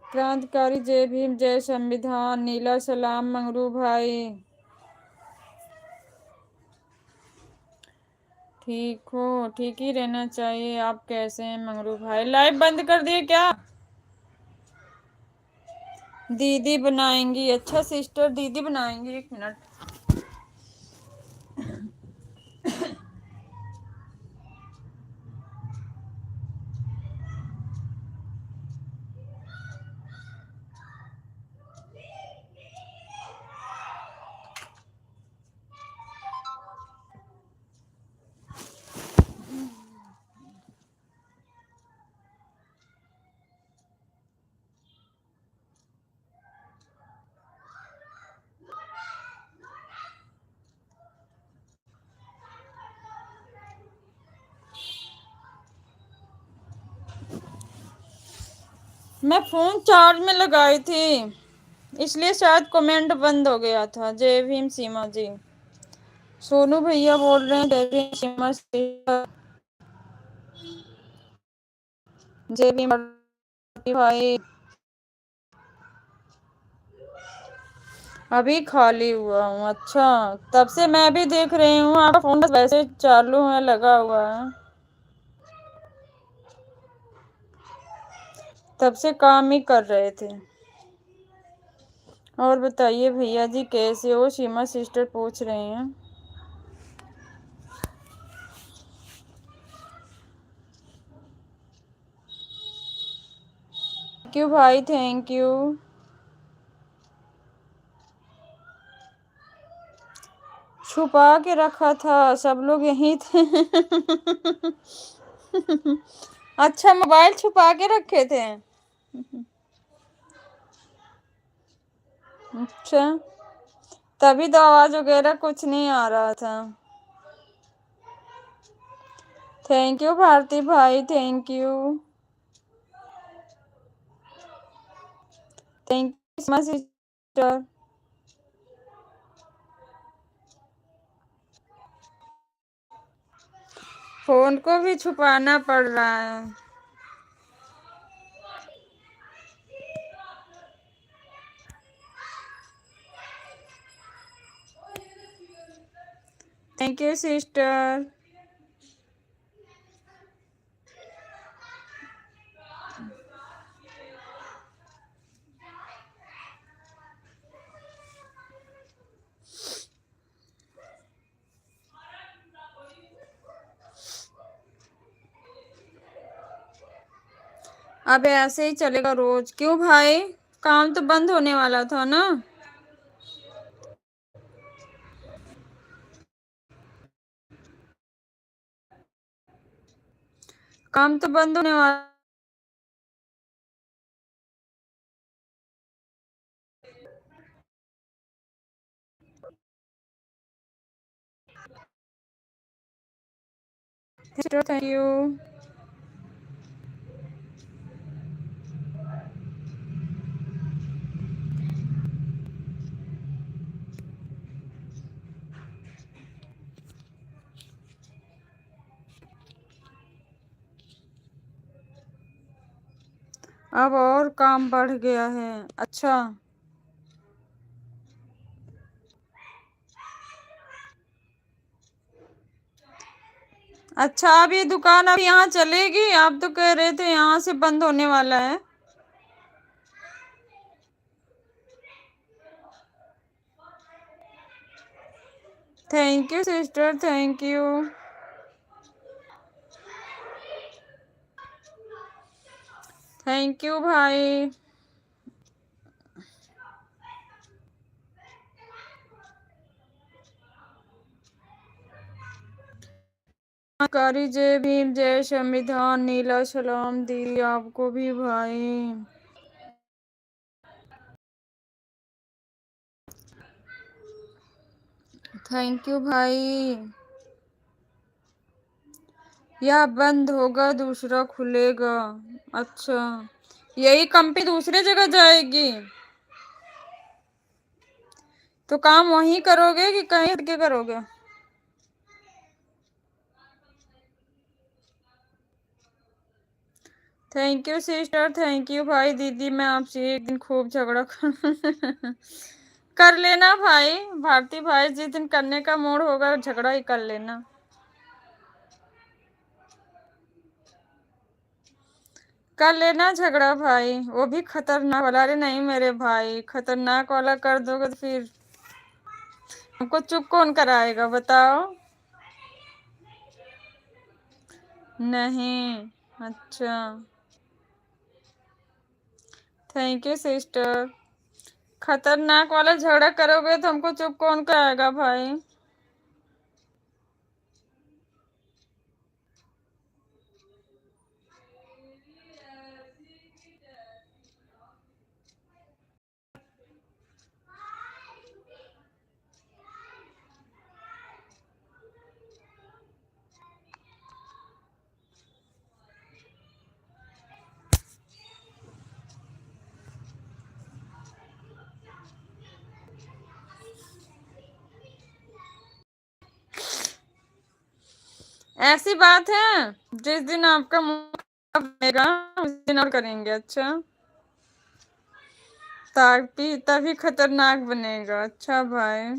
क्रांतिकारी जय भीम, जय संविधान, नीला सलाम मंगरू भाई। ठीक हो? ठीक ही रहना चाहिए। आप कैसे हैं मंगरू भाई? लाइव बंद कर दिए क्या? दीदी बनाएंगी। अच्छा सिस्टर, दीदी बनाएंगी, 1 मिनट। मैं फोन चार्ज में लगाई थी, इसलिए शायद कमेंट बंद हो गया था। जय भीम सीमा जी। सोनू भैया बोल रहे हैं जय भीम सीमा सिस्टर। जय भीम भाई। अभी खाली हुआ हूँ। अच्छा, तब से मैं भी देख रही हूँ आपका फोन बस वैसे चालू है, लगा हुआ है। तब से काम ही कर रहे थे। और बताइए भैया जी कैसे हो? सीमा सिस्टर पूछ रही हैं। थैंक यू भाई, थैंक यू। छुपा के रखा था, सब लोग यहीं थे। अच्छा, मोबाइल छुपा के रखे थे। अच्छा, तभी तो आवाज वगैरह कुछ नहीं आ रहा था। थैंक यू भारती भाई, thank you. Thank you Seema sister. Phone को भी छुपाना पड़ रहा है। Thank you sister. अब ऐसे ही चलेगा रोज? क्यों भाई, काम तो बंद होने वाला था ना? काम तो बंद होने वाला। Thank you. अब और काम बढ़ गया है। अच्छा, अच्छा, अब ये दुकान अब यहाँ चलेगी? आप तो कह रहे थे यहाँ से बंद होने वाला है। Thank you sister, thank you. Thank you भाई। कारी जय भीम, जय संविधान, नीला सलाम दी आपको भी भाई। थैंक यू भाई। यह बंद होगा दूसरा खुलेगा। अच्छा, यही कंपनी दूसरे जगह जाएगी तो काम वहीं करोगे कि कहीं हटके करोगे? Thank you sister, thank you भाई। दीदी मैं आपसे एक दिन खूब झगड़ा कर लेना भाई। भारती भाई जिस दिन करने का मूड होगा झगड़ा ही कर लेना। कर लेना झगड़ा भाई, वो भी खतरनाक वाला। अरे नहीं मेरे भाई, खतरनाक वाला कर दोगे तो फिर हमको चुप कौन कराएगा बताओ? नहीं। अच्छा, थैंक यू सिस्टर। खतरनाक वाला झगड़ा करोगे तो हमको चुप कौन कराएगा भाई? ऐसी बात है, जिस दिन आपका मूड बनेगा उस दिन और करेंगे। अच्छा, तभी खतरनाक बनेगा। अच्छा भाई,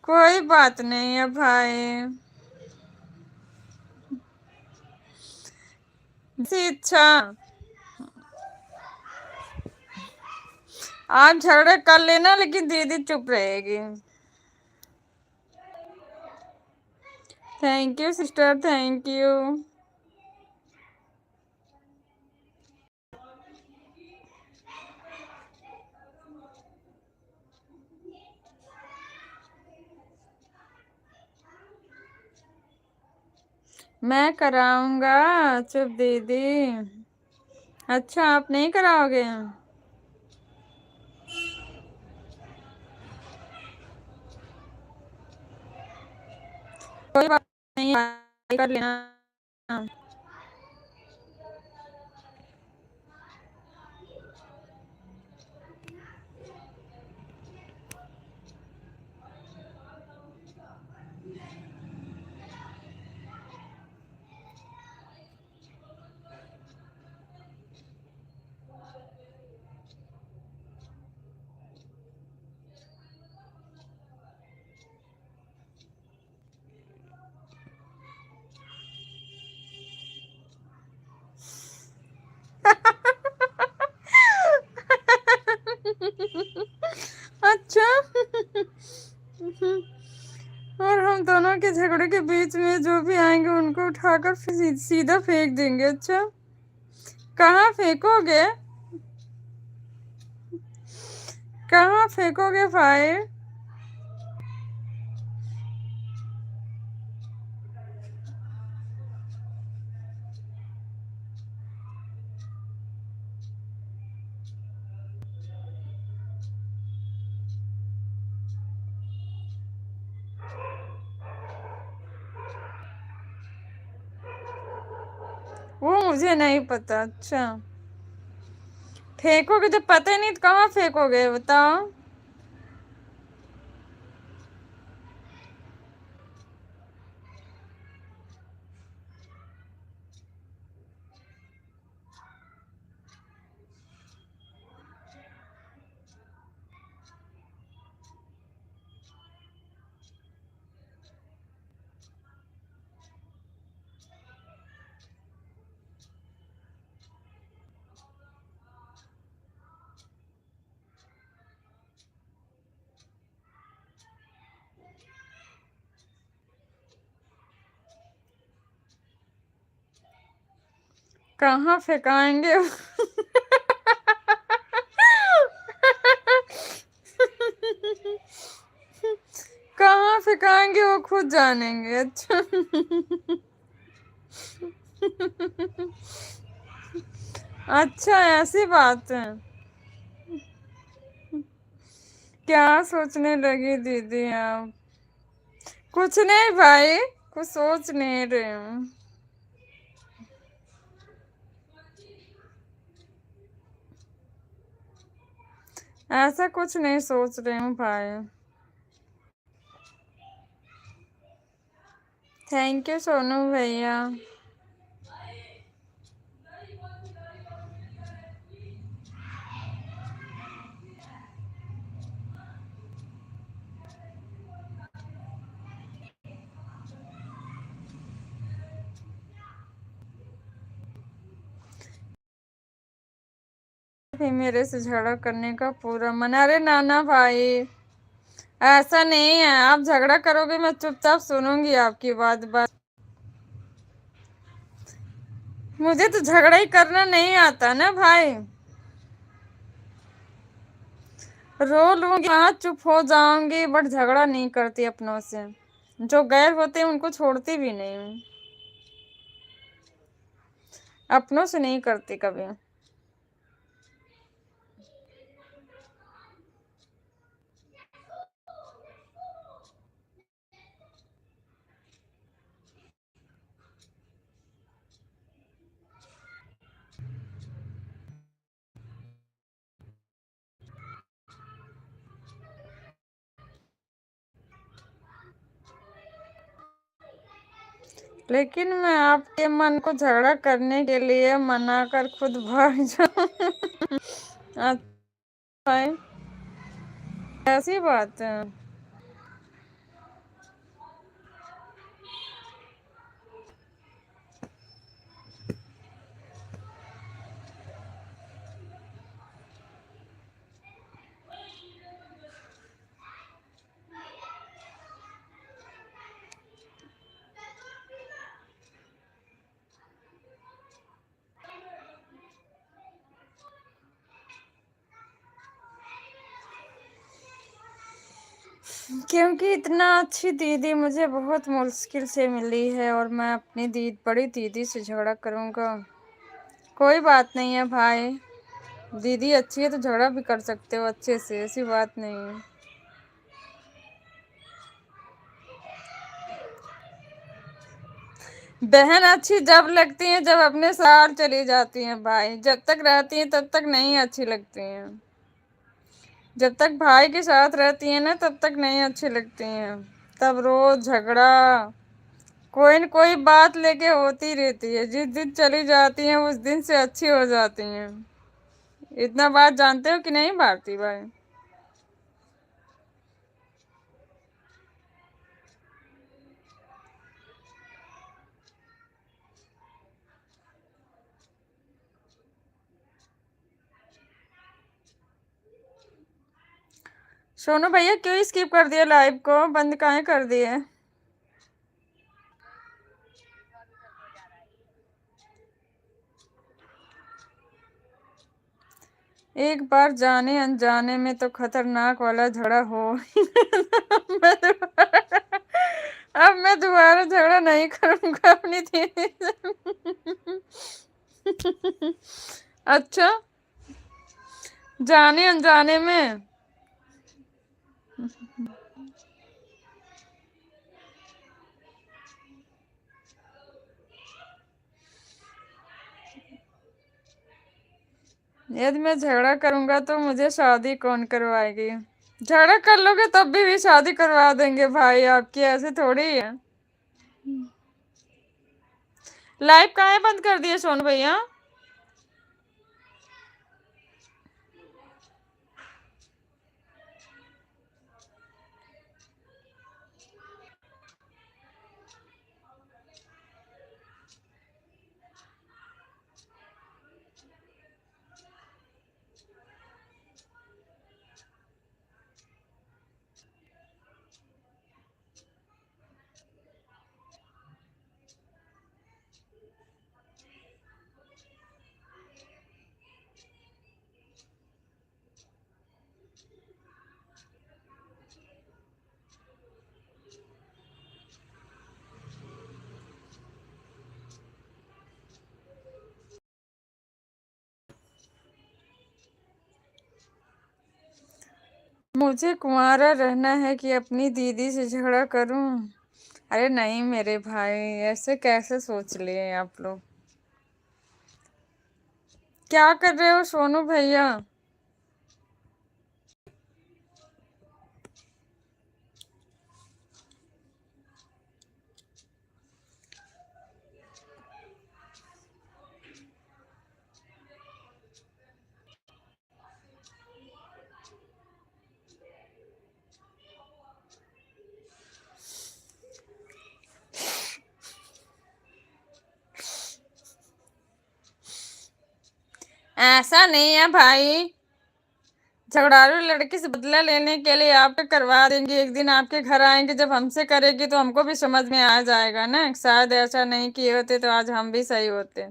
कोई बात नहीं है भाई। इच्छा आप झगड़ा कर लेना लेकिन दीदी चुप रहेगी। Thank you sister, thank you. मैं कराऊंगा चुप दीदी। अच्छा, आप नहीं कराओगे? कोई बात नहीं, कर लेना। अच्छा। और हम दोनों के झगड़े के बीच में जो भी आएंगे उनको उठाकर फिर सीधा फेंक देंगे। अच्छा, कहाँ फेंकोगे? कहाँ फेंकोगे भाई? वो मुझे नहीं पता। अच्छा, फेंकोगे जब पता ही नहीं तो कहाँ फेंकोगे बताओ? कहाँ फेंकाएंगे? कहाँ फेंकाएंगे वो खुद जानेंगे। अच्छा। अच्छा, ऐसी बात है। क्या सोचने लगी दीदी आप? कुछ नहीं भाई, कुछ सोच नहीं रहे हूँ। ऐसा कुछ नहीं सोच रही हूँ भाई। थैंक यू सोनू भैया। भी मेरे से झगड़ा करने का पूरा मन। अरे नाना भाई, ऐसा नहीं है। आप झगड़ा करोगे, मैं चुपचाप सुनूंगी आपकी बात बात। मुझे तो झगड़ा ही करना नहीं आता ना भाई। रो लूंगी, हाँ चुप हो जाऊंगी, बट झगड़ा नहीं करती अपनों से। जो गैर होते हैं उनको छोड़ती भी नहीं हूँ। अपनों से नहीं करती कभी। लेकिन मैं आपके मन को झगड़ा करने के लिए मना कर खुद भाग जाऊं। अच्छा भाई, ऐसी बात है। क्योंकि इतना अच्छी दीदी मुझे बहुत मुश्किल से मिली है, और मैं अपनी बड़ी दीदी से झगड़ा करूंगा? कोई बात नहीं है भाई। दीदी अच्छी है तो झगड़ा भी कर सकते हो अच्छे से, ऐसी बात नहीं है। बहन अच्छी जब लगती है जब अपने साथ चली जाती हैं भाई। जब तक रहती हैं तब तक नहीं अच्छी लगती हैं। जब तक भाई के साथ रहती है ना तब तक नहीं अच्छी लगती हैं। तब रोज झगड़ा, कोई न कोई बात लेके होती रहती है। जिस दिन चली जाती हैं उस दिन से अच्छी हो जाती हैं। इतना बात जानते हो कि नहीं भारती भाई? सोनू भैया क्यों स्किप कर दिया? लाइव को बंद काहे कर दिए? एक बार जाने अनजाने में तो खतरनाक वाला झगड़ा हो। मैं दोबारा- अब मैं दोबारा झगड़ा नहीं करूंगा अपनी दीदी से। अच्छा, जाने अनजाने में। यदि मैं झगड़ा करूंगा तो मुझे शादी कौन करवाएगी? झगड़ा कर लोगे तब भी शादी करवा देंगे भाई आपकी, ऐसे थोड़ी है। लाइव काहे बंद कर दिए सोनू भैया? मुझे कुंवारा रहना है कि अपनी दीदी से झगड़ा करूं? अरे नहीं मेरे भाई, ऐसे कैसे सोच लिए आप लोग? क्या कर रहे हो सोनू भैया? ऐसा नहीं है भाई, झगड़ालू लड़की से बदला लेने के लिए आप पे करवा देंगे। एक दिन आपके घर आएंगे, जब हमसे करेगी तो हमको भी समझ में आ जाएगा ना। शायद ऐसा नहीं किए होते तो आज हम भी सही होते।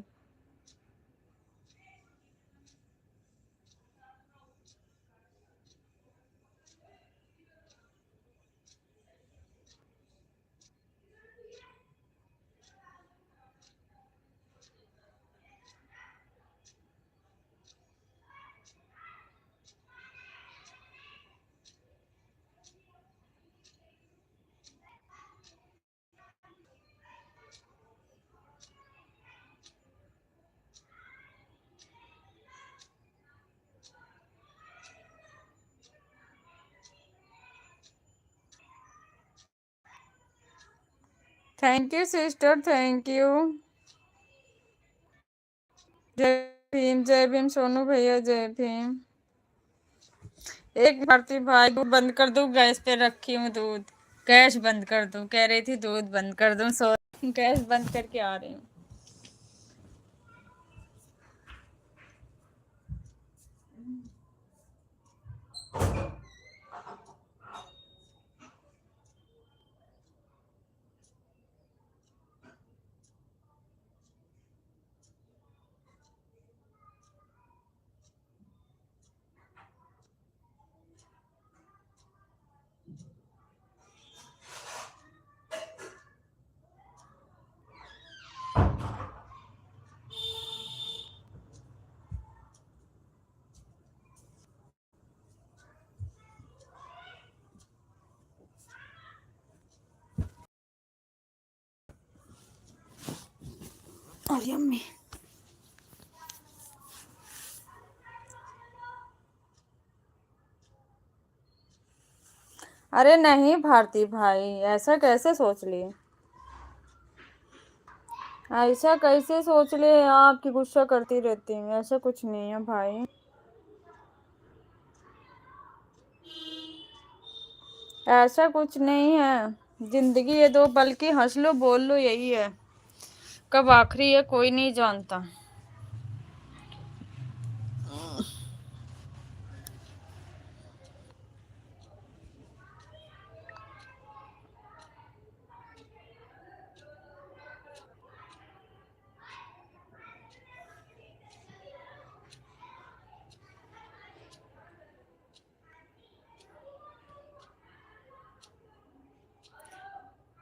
Thank you sister, thank you. जय भीम, जय भीम सोनू भैया, जय भीम। एक भारती भाई, दूध बंद कर दूं? गैस पे रखी हूँ दूध। गैस बंद कर दूं? कह रही थी दूध बंद कर दूं, सो गैस बंद करके आ रही हूँ। और यम्मी। अरे नहीं भारती भाई, ऐसा कैसे सोच लिए? ऐसा कैसे सोच लिए? आपकी गुस्सा करती रहती हूँ, ऐसा कुछ नहीं है भाई। ऐसा कुछ नहीं है। जिंदगी ये दो पल की, हंस लो बोल लो, यही है। कब आखिरी है कोई नहीं जानता।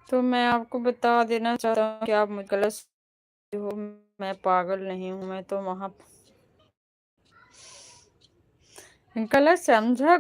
तो मैं आपको बता देना चाहता हूँ कि आप मुझे गलत समझते हो। मैं पागल नहीं हूँ, मैं तो वहां गलत समझा।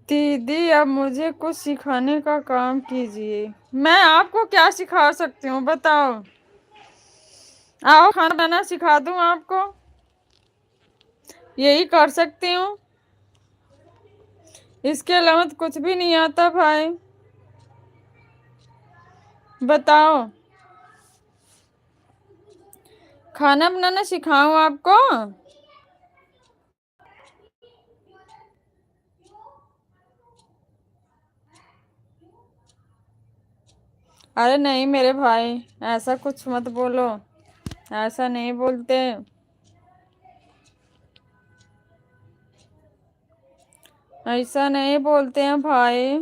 दीदी अब मुझे कुछ सिखाने का काम कीजिए। मैं आपको क्या सिखा सकती हूँ बताओ? आओ खाना बनाना सिखा दूँ आपको, यही कर सकती हूँ। इसके अलावा तो कुछ भी नहीं आता भाई, बताओ। खाना बनाना सिखाऊं आपको? अरे नहीं मेरे भाई, ऐसा कुछ मत बोलो, ऐसा नहीं बोलते। ऐसा नहीं बोलते हैं भाई।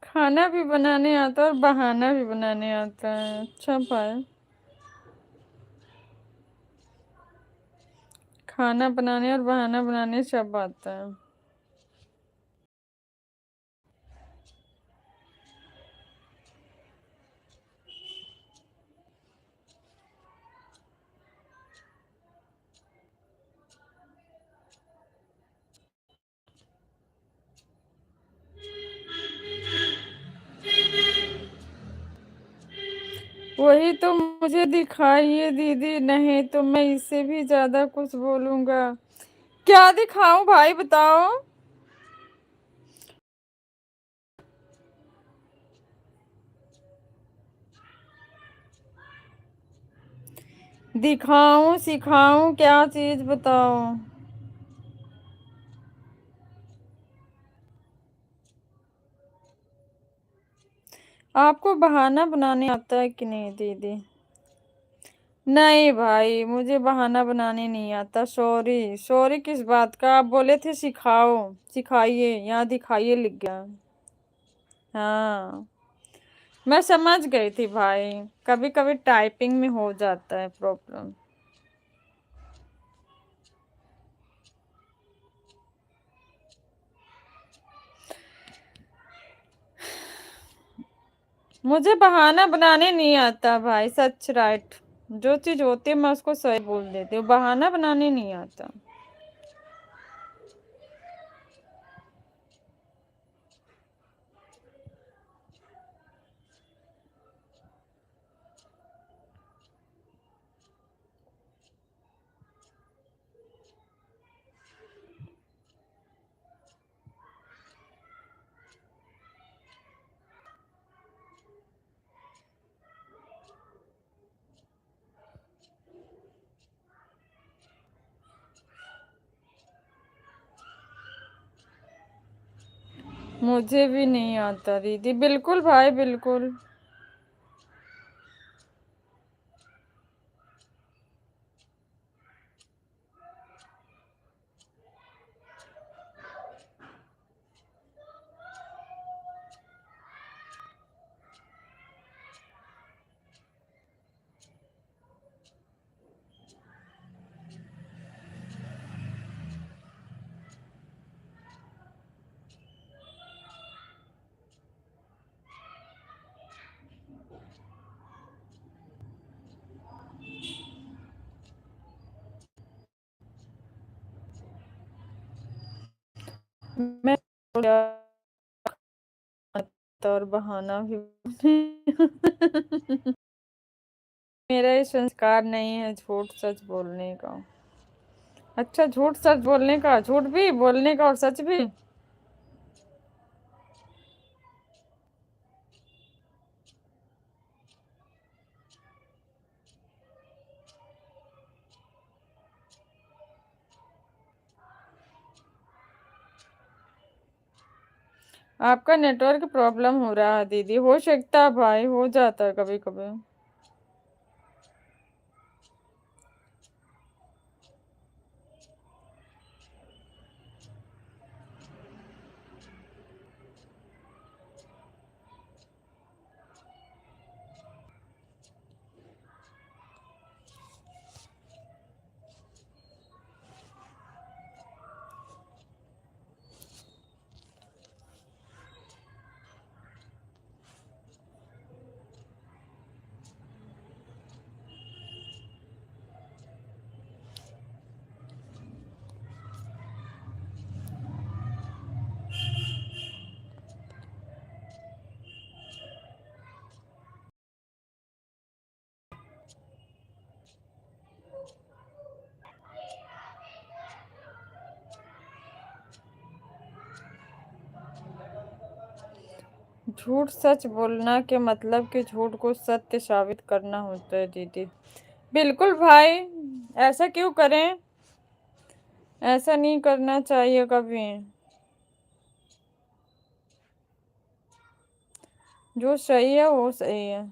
खाना भी बनाने आता है और बहाना भी बनाने आता है। अच्छा भाई, खाना बनाने और बहाना बनाने सब आता है। वही तो मुझे दिखाइए दीदी, नहीं तो मैं इससे भी ज्यादा कुछ बोलूंगा। क्या दिखाऊं भाई बताओ? दिखाऊं सिखाऊं क्या चीज बताओ? आपको बहाना बनाने आता है कि नहीं दीदी? नहीं भाई, मुझे बहाना बनाने नहीं आता। सॉरी सॉरी किस बात का? आप बोले थे सिखाओ, सिखाइए, यहाँ दिखाइए लिख गया। हाँ, मैं समझ गई थी भाई, कभी कभी टाइपिंग में हो जाता है प्रॉब्लम। मुझे बहाना बनाने नहीं आता भाई, सच राइट। जो चीज होती है मैं उसको सही बोल देती हूँ, बहाना बनाने नहीं आता। मुझे भी नहीं आता दीदी, बिल्कुल भाई बिल्कुल। मैं और बहाना भी मेरा ये संस्कार नहीं है झूठ सच बोलने का। अच्छा, झूठ सच बोलने का, झूठ भी बोलने का और सच भी। आपका नेटवर्क प्रॉब्लम हो रहा है दीदी, हो सकता है भाई, हो जाता है कभी कभी। झूठ सच बोलना के मतलब कि झूठ को सत्य साबित करना होता है दीदी। बिल्कुल भाई, ऐसा क्यों करें, ऐसा नहीं करना चाहिए कभी। जो सही है वो सही है।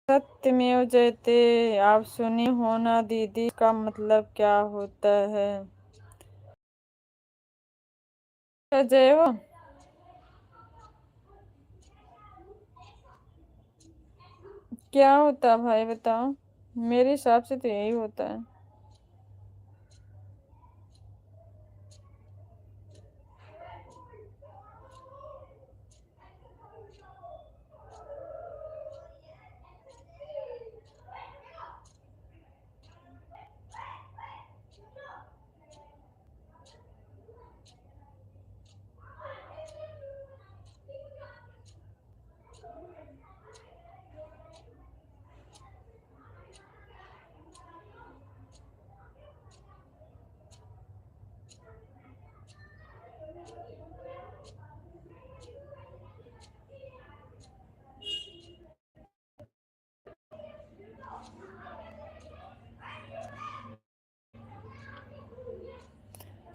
सत्यमेव जयते, आप सुनी हो ना दीदी, का मतलब क्या होता है? जय हो। क्या होता है भाई बताओ, मेरे हिसाब से तो यही होता है।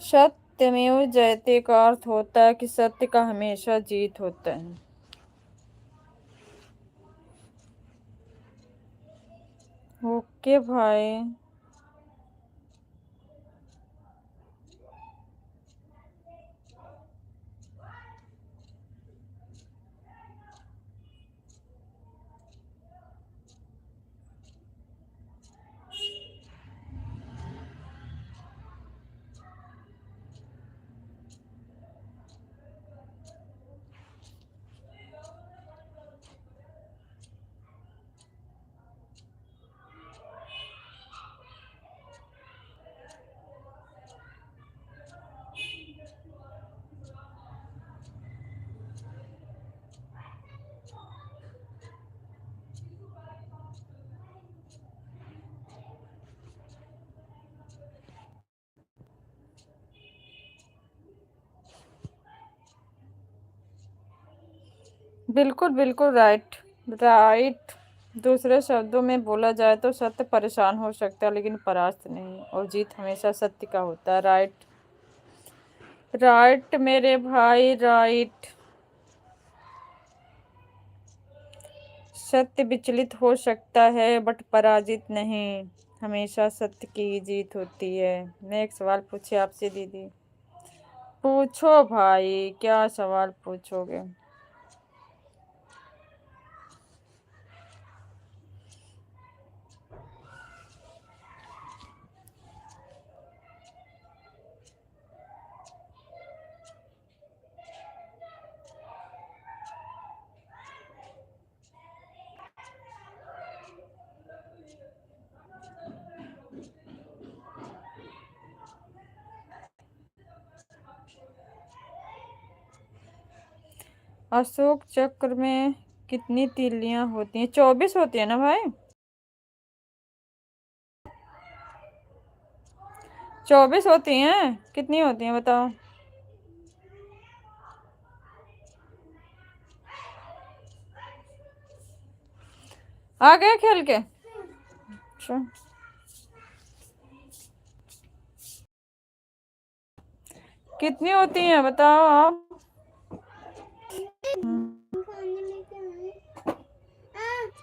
सत्यमेव जयते का अर्थ होता है कि सत्य का हमेशा जीत होता है। ओके भाई। बिल्कुल बिल्कुल राइट। राइट। दूसरे शब्दों में बोला जाए तो सत्य परेशान हो सकता है लेकिन परास्त नहीं, और जीत हमेशा सत्य का होता है। राइट। राइट मेरे भाई, राइट। सत्य विचलित हो सकता है बट पराजित नहीं, हमेशा सत्य की ही जीत होती है। मैं एक सवाल पूछे आपसे दीदी। पूछो भाई, क्या सवाल पूछोगे? अशोक चक्र में कितनी तीलियां होती हैं? 24 होती है ना भाई? 24 होती हैं, कितनी होती हैं बताओ? आ गए खेल के? अच्छा। कितनी होती हैं बताओ आप?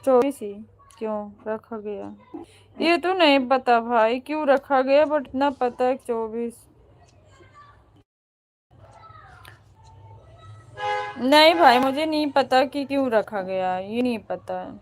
24 ही क्यों रखा गया? ये तो नहीं पता भाई क्यों रखा गया, बट इतना पता है 24। नहीं भाई, मुझे नहीं पता कि क्यों रखा गया है, ये नहीं पता है।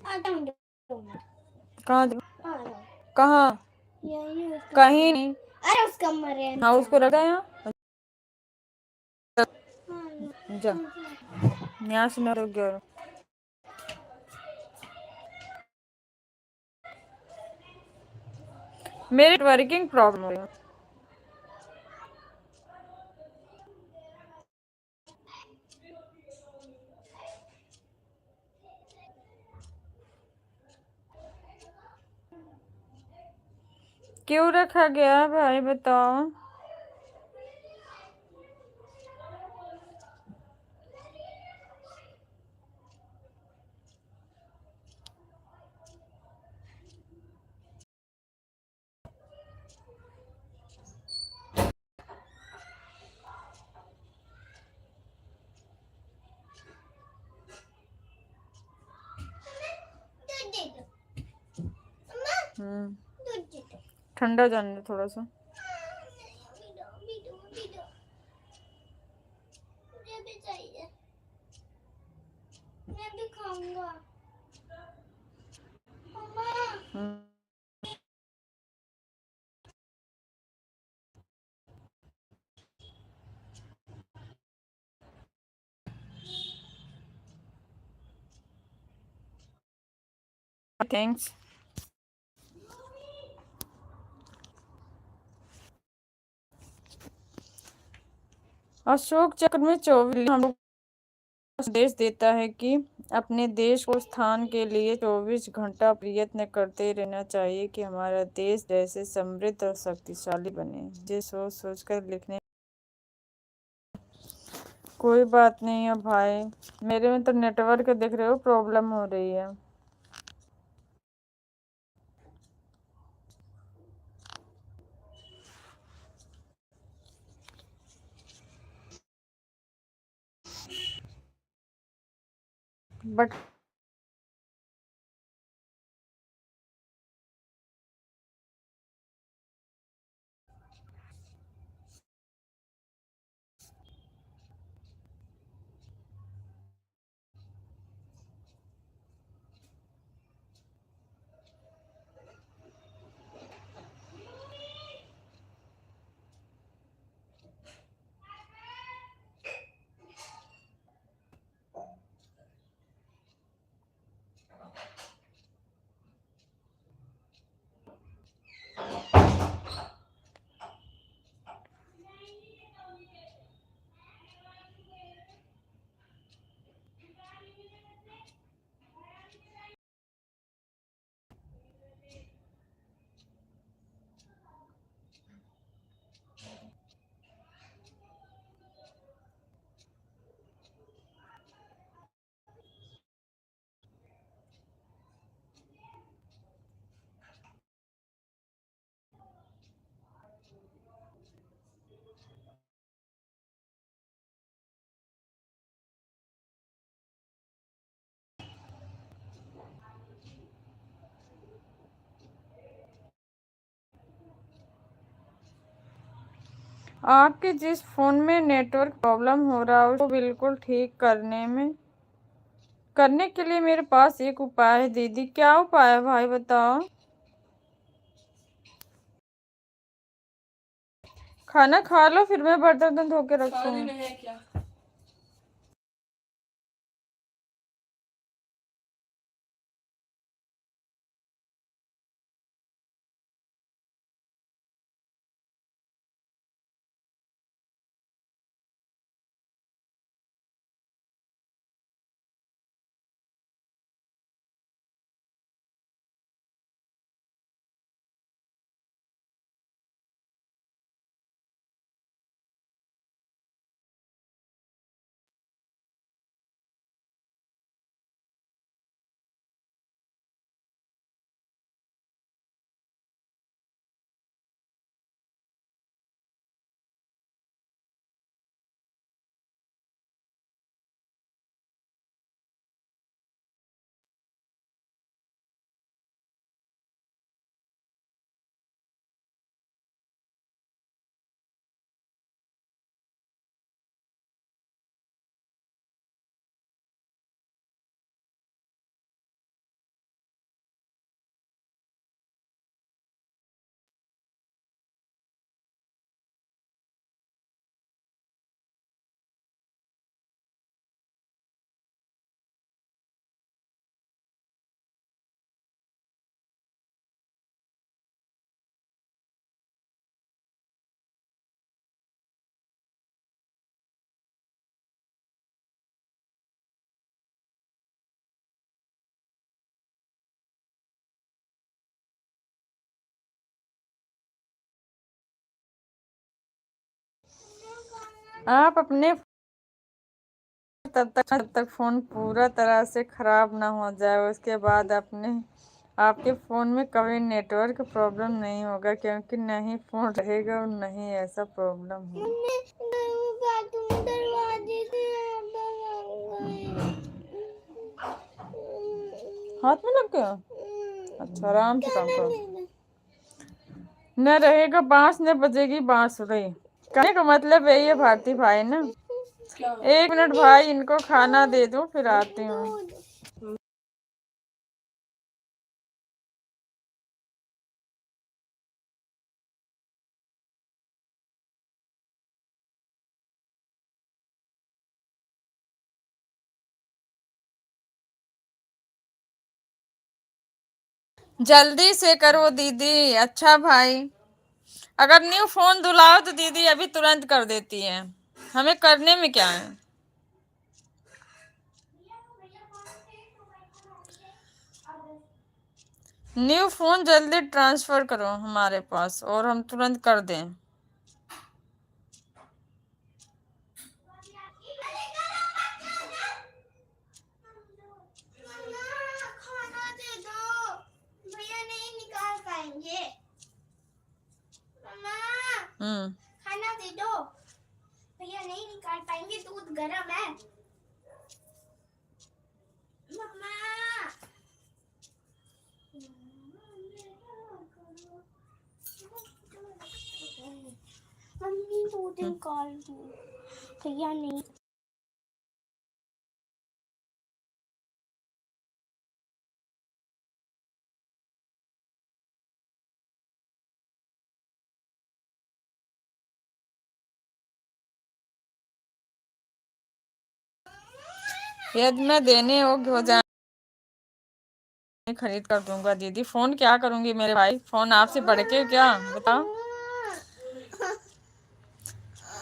आता हूँ 2 मिनट। कहाँ आ रहा हूँ। कहाँ? यही उसका कहीं नहीं। अरे उसका मरे हाँ, उसको रखा है यहाँ। जा, यहाँ से ना रुक गया। मेरे वर्किंग प्रॉब्लम हो रही है। क्यों रखा गया भाई बताओ? दूध दे दो अम्मा, दूध दे दो। ठंडा जाने दो थोड़ा सा। भी दो मुझे भी चाहिए, मैं भी खाऊंगा मम्मा। थैंक्स। अशोक चक्र में 24 हम लोग संदेश देता है कि अपने देश को स्थान के लिए 24 घंटा प्रयत्न करते रहना चाहिए कि हमारा देश जैसे समृद्ध और शक्तिशाली बने। मुझे सोच सोच कर लिखने। कोई बात नहीं है भाई, मेरे में तो नेटवर्क देख रहे हो प्रॉब्लम हो रही है। बट आपके जिस फोन में नेटवर्क प्रॉब्लम हो रहा है उसको बिल्कुल ठीक करने के लिए मेरे पास एक उपाय है दीदी। क्या उपाय है भाई बताओ? खाना खा लो फिर मैं बर्तन धो के रखूँ। आप अपने तब तक फोन पूरा तरह से खराब ना हो जाए, उसके बाद अपने आपके फ़ोन में कभी नेटवर्क प्रॉब्लम नहीं होगा, क्योंकि नहीं फ़ोन रहेगा और नहीं ऐसा प्रॉब्लम हो। हाथ में लग गया? अच्छा, आराम से काम करो। न रहेगा बांस न बजेगी बांसुरी। कहने का मतलब यही है भारती भाई ना। 1 मिनट भाई, इनको खाना दे दूं फिर आती हूँ। जल्दी से करो दीदी। अच्छा भाई, अगर न्यू फोन धुलाओ तो दीदी अभी तुरंत कर देती है, हमें करने में क्या है। न्यू फोन जल्दी ट्रांसफर करो हमारे पास और हम तुरंत कर दें। खाना दे दो, भैया नहीं निकाल पाएंगे। मम्मा, खाना दे दो, भैया नहीं निकाल पाएंगे, दूध गर्म है। मम्मा, मम्मी दूध निकाल दो, भैया नहीं। यदि मैं देने हो जाए खरीद कर दूंगा दीदी। फोन क्या करूंगी मेरे भाई, फोन आपसे बढ़ के क्या, बताओ।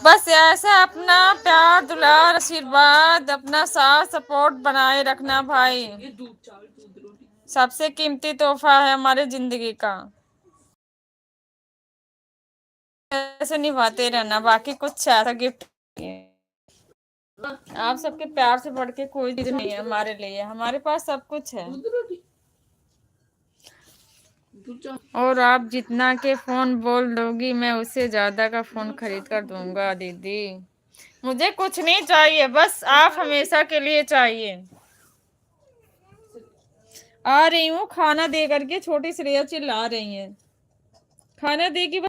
बस ऐसा अपना प्यार दुलार आशीर्वाद अपना साथ सपोर्ट बनाए रखना भाई, सबसे कीमती तोहफा है हमारे जिंदगी का। ऐसे निभाते रहना, बाकी कुछ ऐसा गिफ्ट आप सबके प्यार से बढ़ के कोई चीज नहीं है हमारे लिए, हमारे पास सब कुछ है। और आप जितना के फोन बोल दोगी मैं उससे ज्यादा का फोन खरीद कर दूंगा दीदी। मुझे कुछ नहीं चाहिए, बस आप हमेशा के लिए चाहिए। आ रही हूँ, खाना दे करके। छोटी श्रेया चिल्ला रही है, खाना देगी।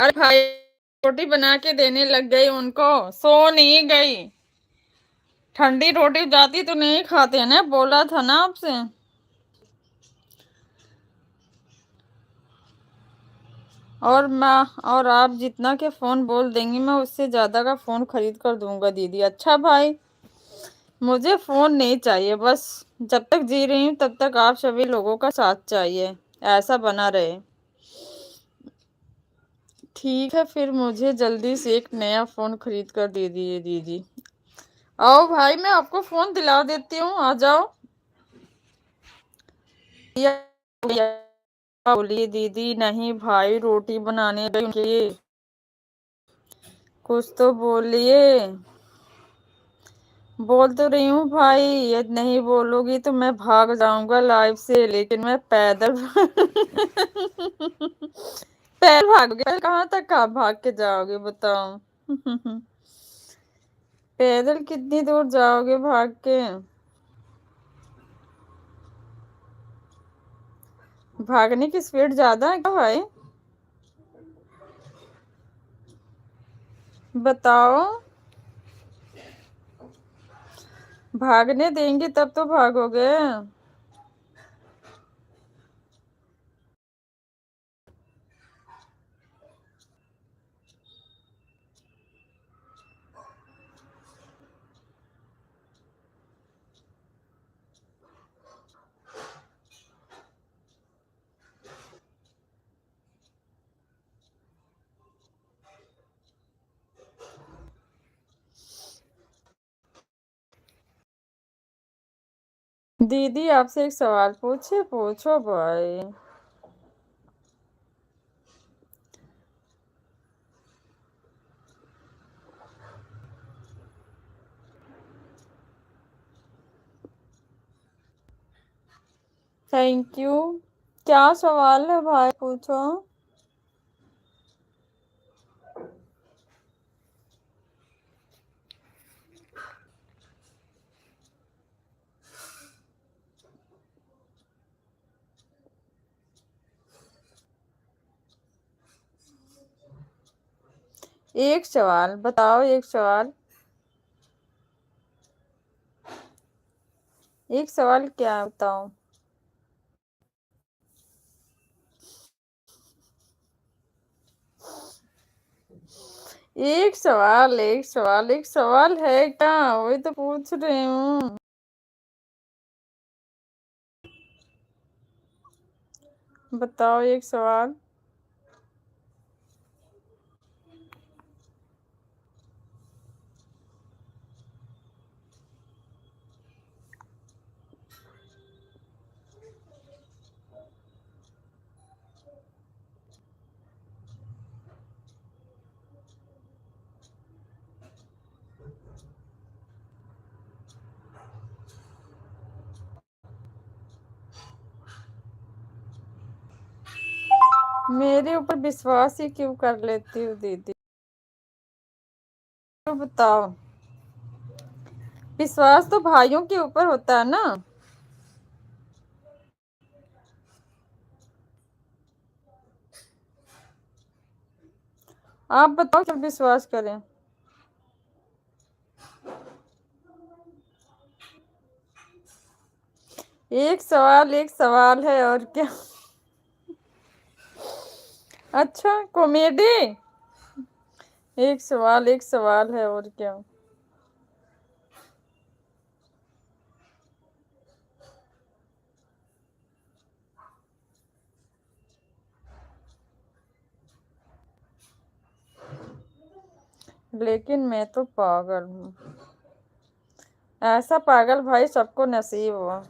अरे भाई रोटी बना के देने लग गई उनको, सो नहीं गई। ठंडी रोटी जाती तो नहीं खाते ना, बोला था ना आपसे। और आप जितना के फोन बोल देंगी मैं उससे ज्यादा का फोन खरीद कर दूंगा दीदी। अच्छा भाई, मुझे फोन नहीं चाहिए, बस जब तक जी रही हूँ तब तक आप सभी लोगों का साथ चाहिए, ऐसा बना रहे। ठीक है फिर मुझे जल्दी से एक नया फोन खरीद कर दे दिए दीदी। आओ भाई मैं आपको फोन दिला देती हूँ, आ जाओ। या बोलिए दीदी। नहीं भाई रोटी बनाने गई उनके लिए, कुछ तो बोलिए। बोल तो रही हूँ भाई, यदि नहीं बोलोगी तो मैं भाग जाऊंगा लाइफ से, लेकिन मैं पैदल पैर भागोगे, कहाँ तक आप भाग के जाओगे बताओ। पैदल कितनी दूर जाओगे भाग के। भागने की स्पीड ज्यादा है क्या भाई, बताओ। भागने देंगे तब तो भागोगे। दीदी आपसे एक सवाल पूछे, पूछो भाई। Thank you. क्या सवाल है भाई, पूछो। एक सवाल बताओ, एक सवाल। एक सवाल क्या बताओ। एक सवाल, एक सवाल, एक सवाल है क्या, वही तो पूछ रही हूँ। बताओ एक सवाल। मेरे ऊपर विश्वास ही क्यों कर लेती हो दीदी, तो बताओ। विश्वास तो भाइयों के ऊपर होता है ना। आप बताओ क्यों विश्वास करें। एक सवाल है और क्या। अच्छा कॉमेडी। एक सवाल है और क्या। लेकिन मैं तो पागल हूँ, ऐसा पागल भाई सबको नसीब हुआ।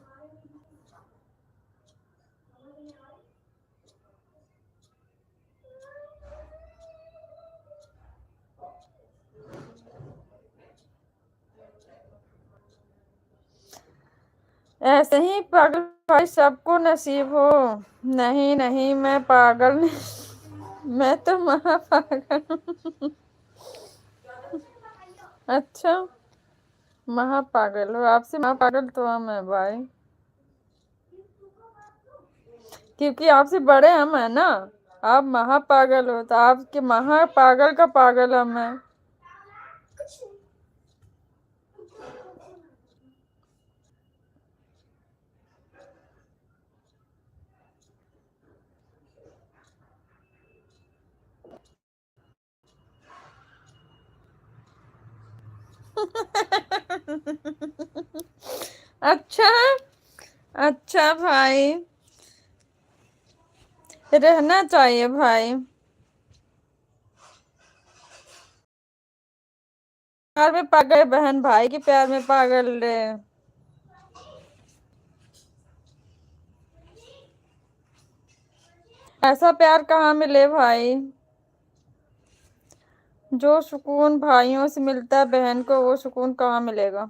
ऐसे ही पागल भाई सबको नसीब हो। नहीं नहीं मैं पागल नहीं, मैं तो महापागल हूँ। अच्छा महापागल हो, आपसे महापागल तो हम है भाई, क्योंकि आपसे बड़े हम है ना। आप महा पागल हो, तो आपके महा पागल का पागल हम मैं। कुछ नहीं। अच्छा, अच्छा भाई, रहना चाहिए भाई। प्यार में पागल बहन भाई के प्यार में पागल रे। ऐसा प्यार कहाँ मिले भाई। जो सुकून भाइयों से मिलता है बहन को, वो सुकून कहाँ मिलेगा।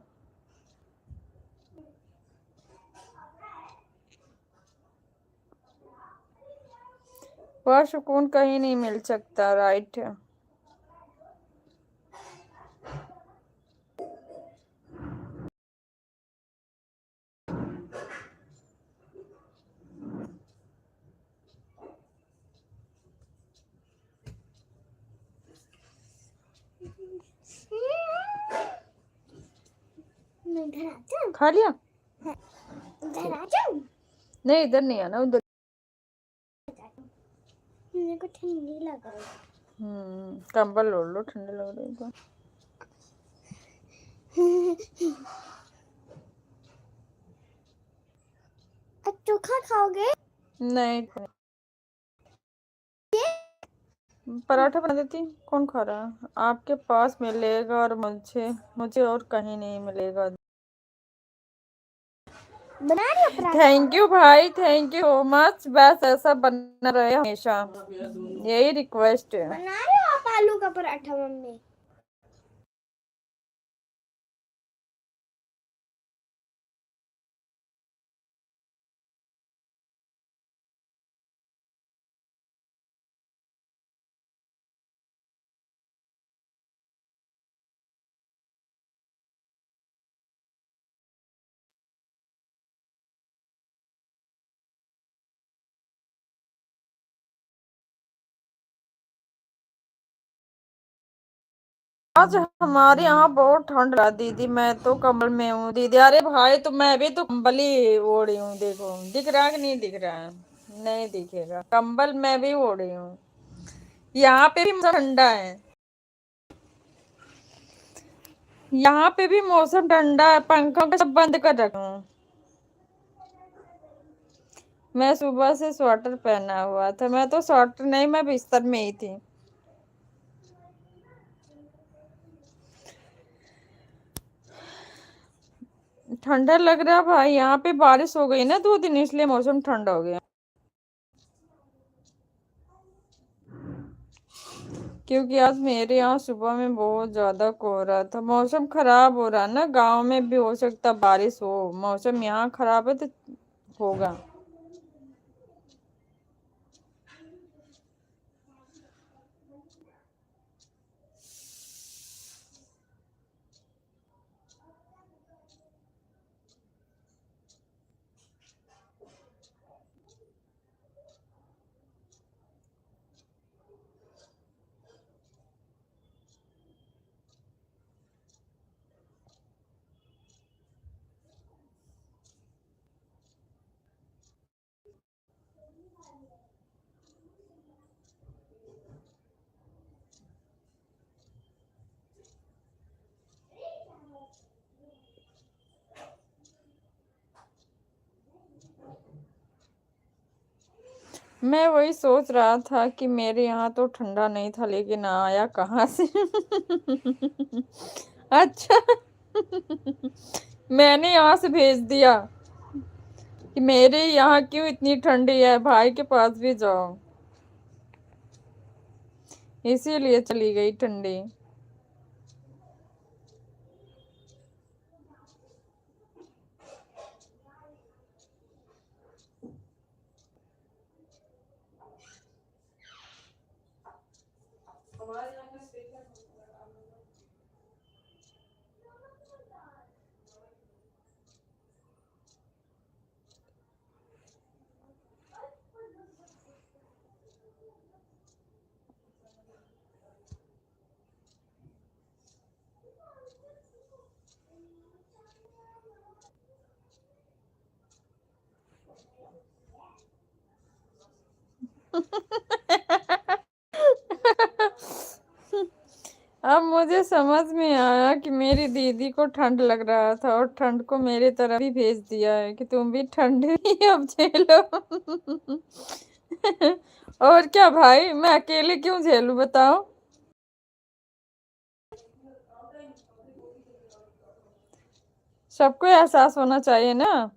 वह सुकून कहीं नहीं मिल सकता, राइट है। मैं घर आ जाऊं? खा लिया? घर आ जाऊं? नहीं, इधर नहीं आना, उधर। मेरे को ठंडी लग रही कंबल ओढ़ लो, ठंडे लग रही है तो। है। अब चोखा खाओगे? नहीं, पराठा बना देती। कौन खा रहा है? आपके पास मिलेगा, और मुझे मुझे और कहीं नहीं मिलेगा। बना रही हो पराठा? थैंक यू भाई, थैंक यू सो मच। बस ऐसा बना रहे हमेशा, यही रिक्वेस्ट है। बना रहे हो आप आलू का पराठा मम्मी? आज हमारे यहाँ बहुत ठंड रहा दीदी, मैं तो कंबल में हूँ दीदी। अरे भाई, तो मैं भी तो कंबल ही ओढ़ी हूँ, देखो दिख रहा है कि नहीं दिख रहा है? नहीं दिखेगा, कंबल मैं भी ओढ़ी हूँ। यहाँ पे भी मौसम ठंडा है, यहाँ पे भी मौसम ठंडा है, पंखा को सब बंद कर रखा हूँ। मैं सुबह से स्वेटर पहना हुआ था, मैं तो स्वेटर नहीं, मैं बिस्तर में ही थी। ठंडा लग रहा भाई, यहाँ पे बारिश हो गई ना 2 दिन, इसलिए मौसम ठंडा हो गया। क्योंकि आज मेरे यहाँ सुबह में बहुत ज्यादा कोहरा था। मौसम खराब हो रहा है ना, गांव में भी हो सकता बारिश हो। मौसम यहाँ खराब है तो होगा। मैं वही सोच रहा था कि मेरे यहाँ तो ठंडा नहीं था, लेकिन आया कहाँ से। अच्छा। मैंने यहाँ से भेज दिया कि मेरे यहाँ क्यों इतनी ठंडी है, भाई के पास भी जाओ। इसीलिए चली गई ठंडी। अब मुझे समझ में आया कि मेरी दीदी को ठंड लग रहा था और ठंड को मेरी तरफ ही भेज दिया है कि तुम भी ठंड ही अब झेलो। और क्या भाई, मैं अकेले क्यों झेलूं बताओ। सबको एहसास होना चाहिए ना।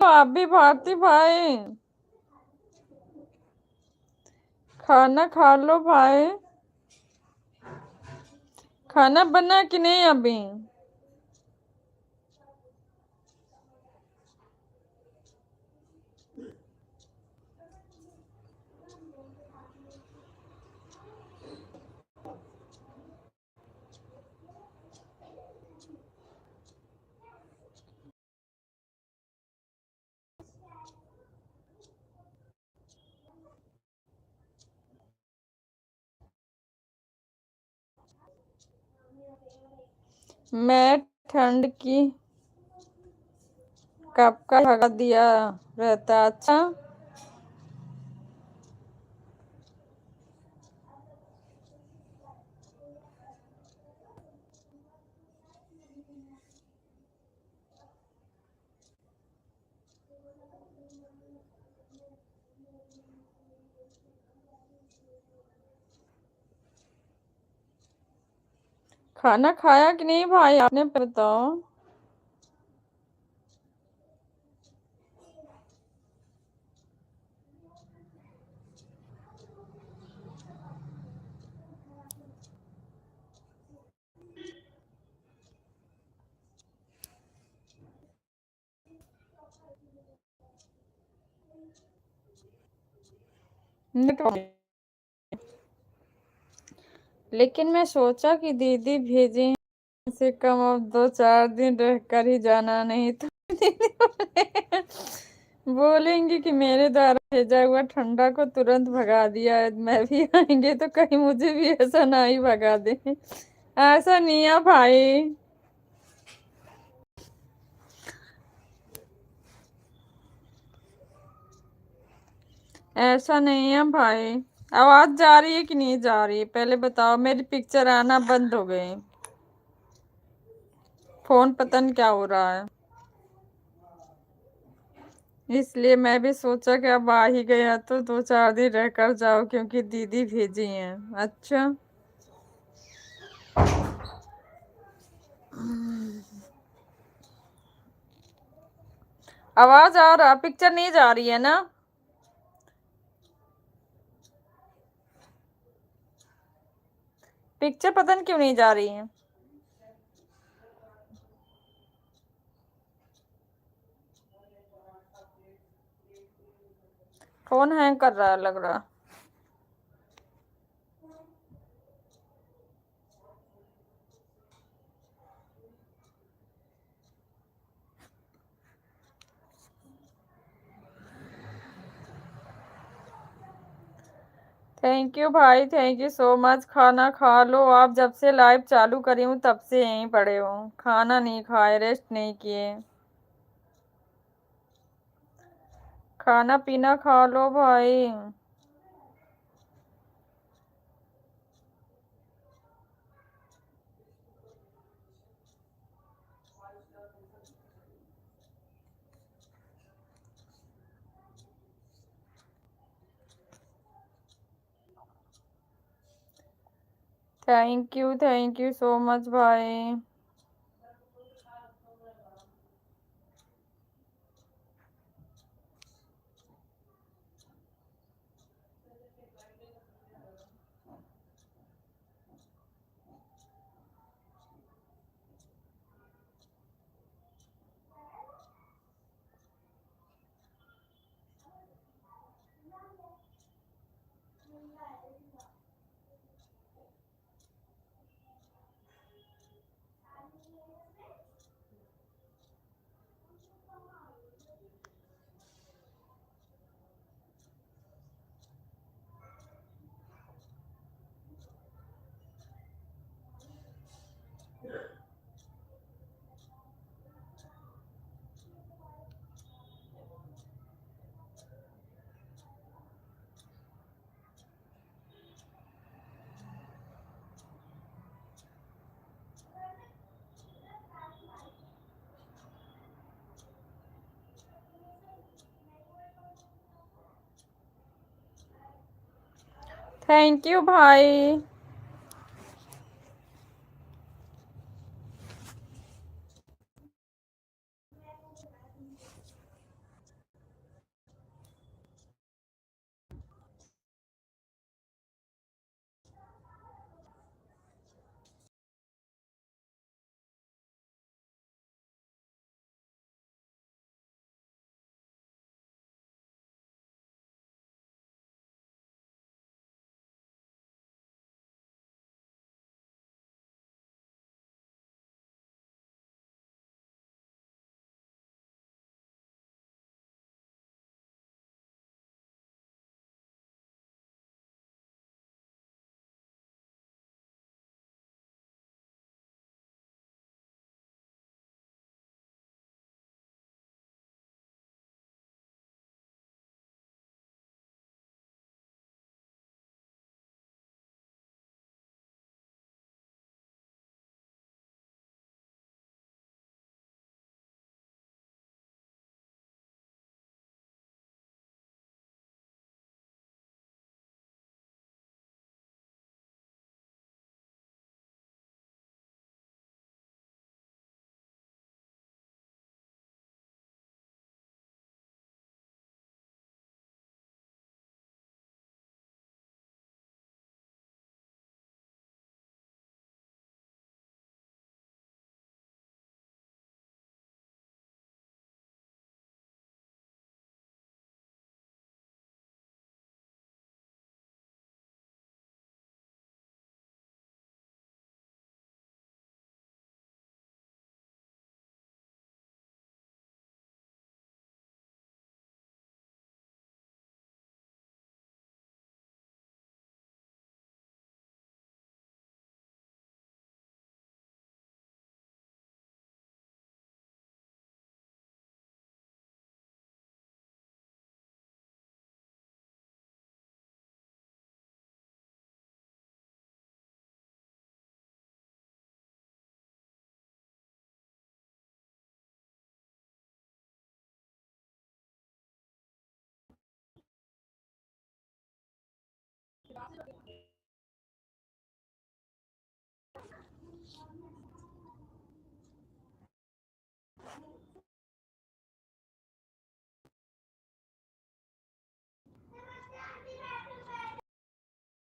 आप भी भारती भाई, खाना खा लो भाई। खाना बना कि नहीं अभी? मैं ठंड की कब का भगा दिया रहता। अच्छा, खाना खाया कि नहीं भाई आपने, बताओ। लेकिन मैं सोचा कि दीदी भेजे हैं, कम से कम अब 2-4 दिन रह कर ही जाना, नहीं तो दीदी बोलेंगी कि मेरे द्वारा भेजा हुआ ठंडा को तुरंत भगा दिया है। मैं भी आएंगे तो कहीं मुझे भी ऐसा ना ही भगा दे। ऐसा नहीं है भाई, ऐसा नहीं है भाई। आवाज जा रही है कि नहीं जा रही है पहले बताओ। मेरी पिक्चर आना बंद हो गई, फोन पता नहीं क्या हो रहा है। इसलिए मैं भी सोचा कि अब आ ही गया तो 2-4 दिन रह कर जाओ, क्योंकि दीदी भेजी हैं। अच्छा, आवाज आ रहा, पिक्चर नहीं जा रही है ना? पिक्चर पता नहीं क्यों नहीं जा रही है। फोन हैंग कर रहा है लग रहा। थैंक यू भाई, थैंक यू सो मच। खाना खा लो आप। जब से लाइव चालू करी हूँ तब से यहीं पड़े हो, खाना नहीं खाए, रेस्ट नहीं किए। खाना पीना खा लो भाई। थैंक यू सो मच भाई। थैंक यू भाई।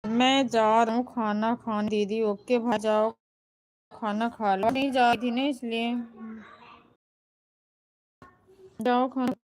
मैं जा रहा हूँ खाना खाने दीदी। ओके भाई, जाओ खाना खा लो। नहीं जा रही थी ना इसलिए। जाओ खाना।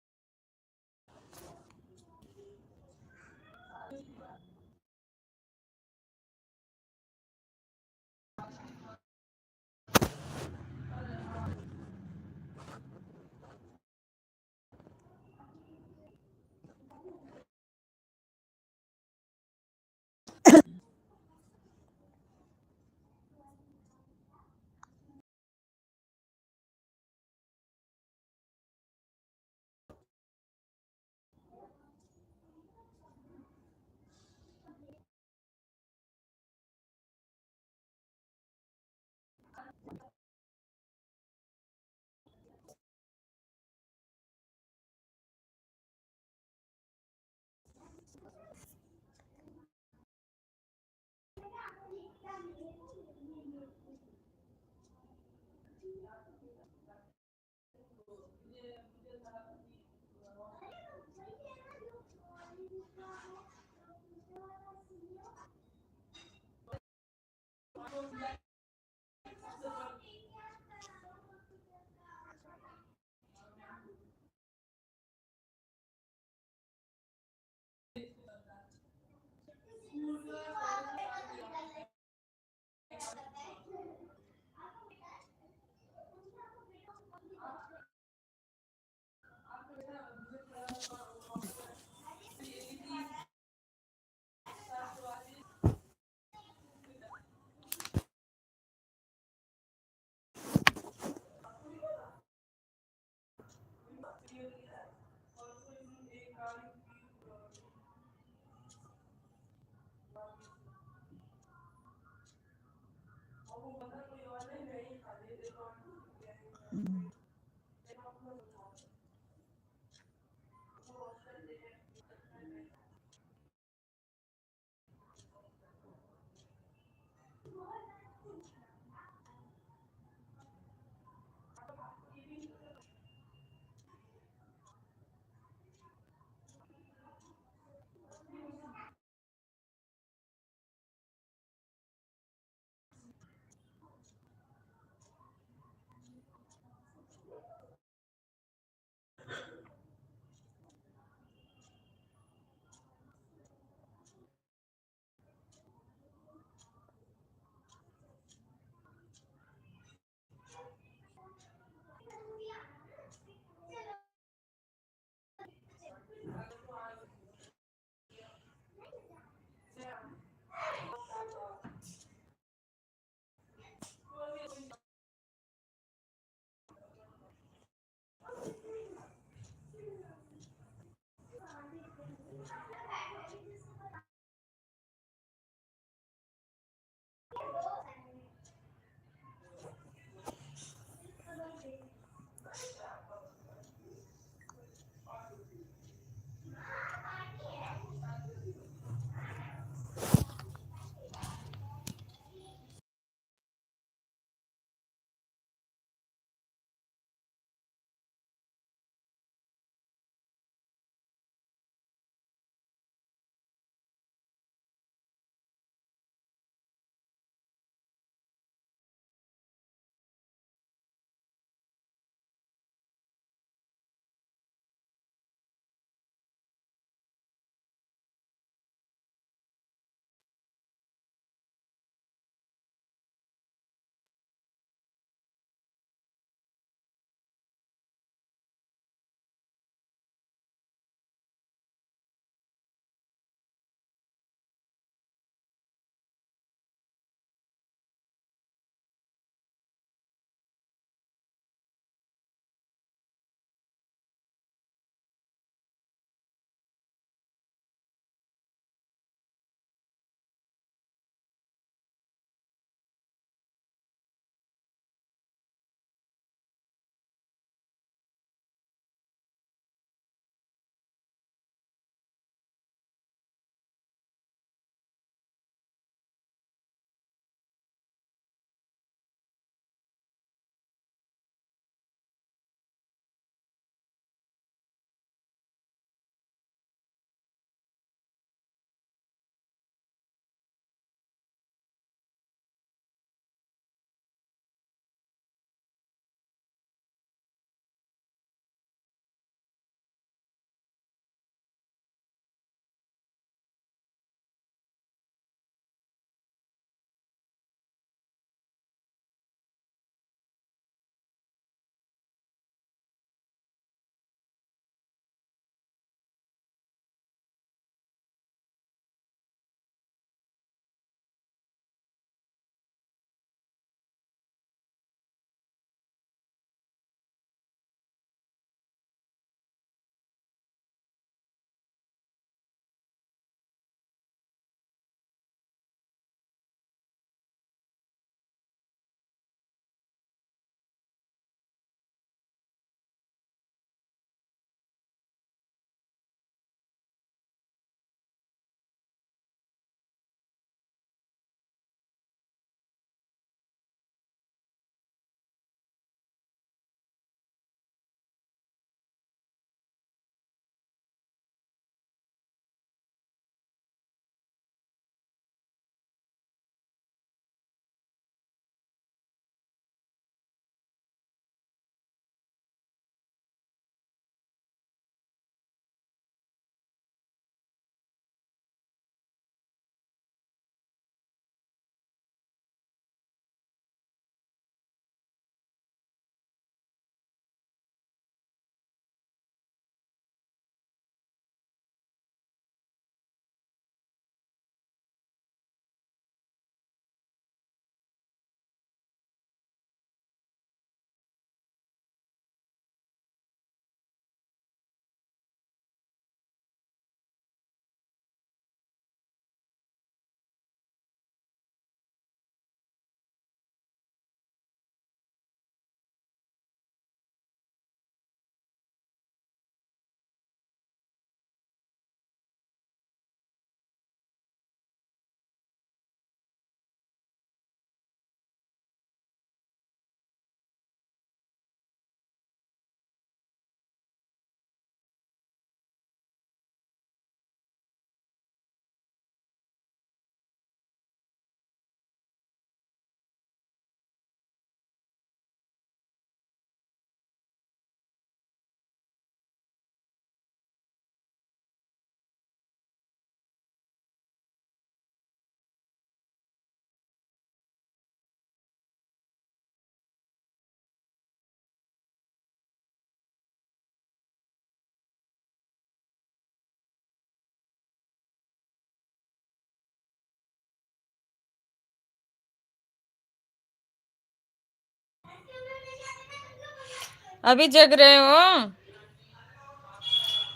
अभी जग रहे हो?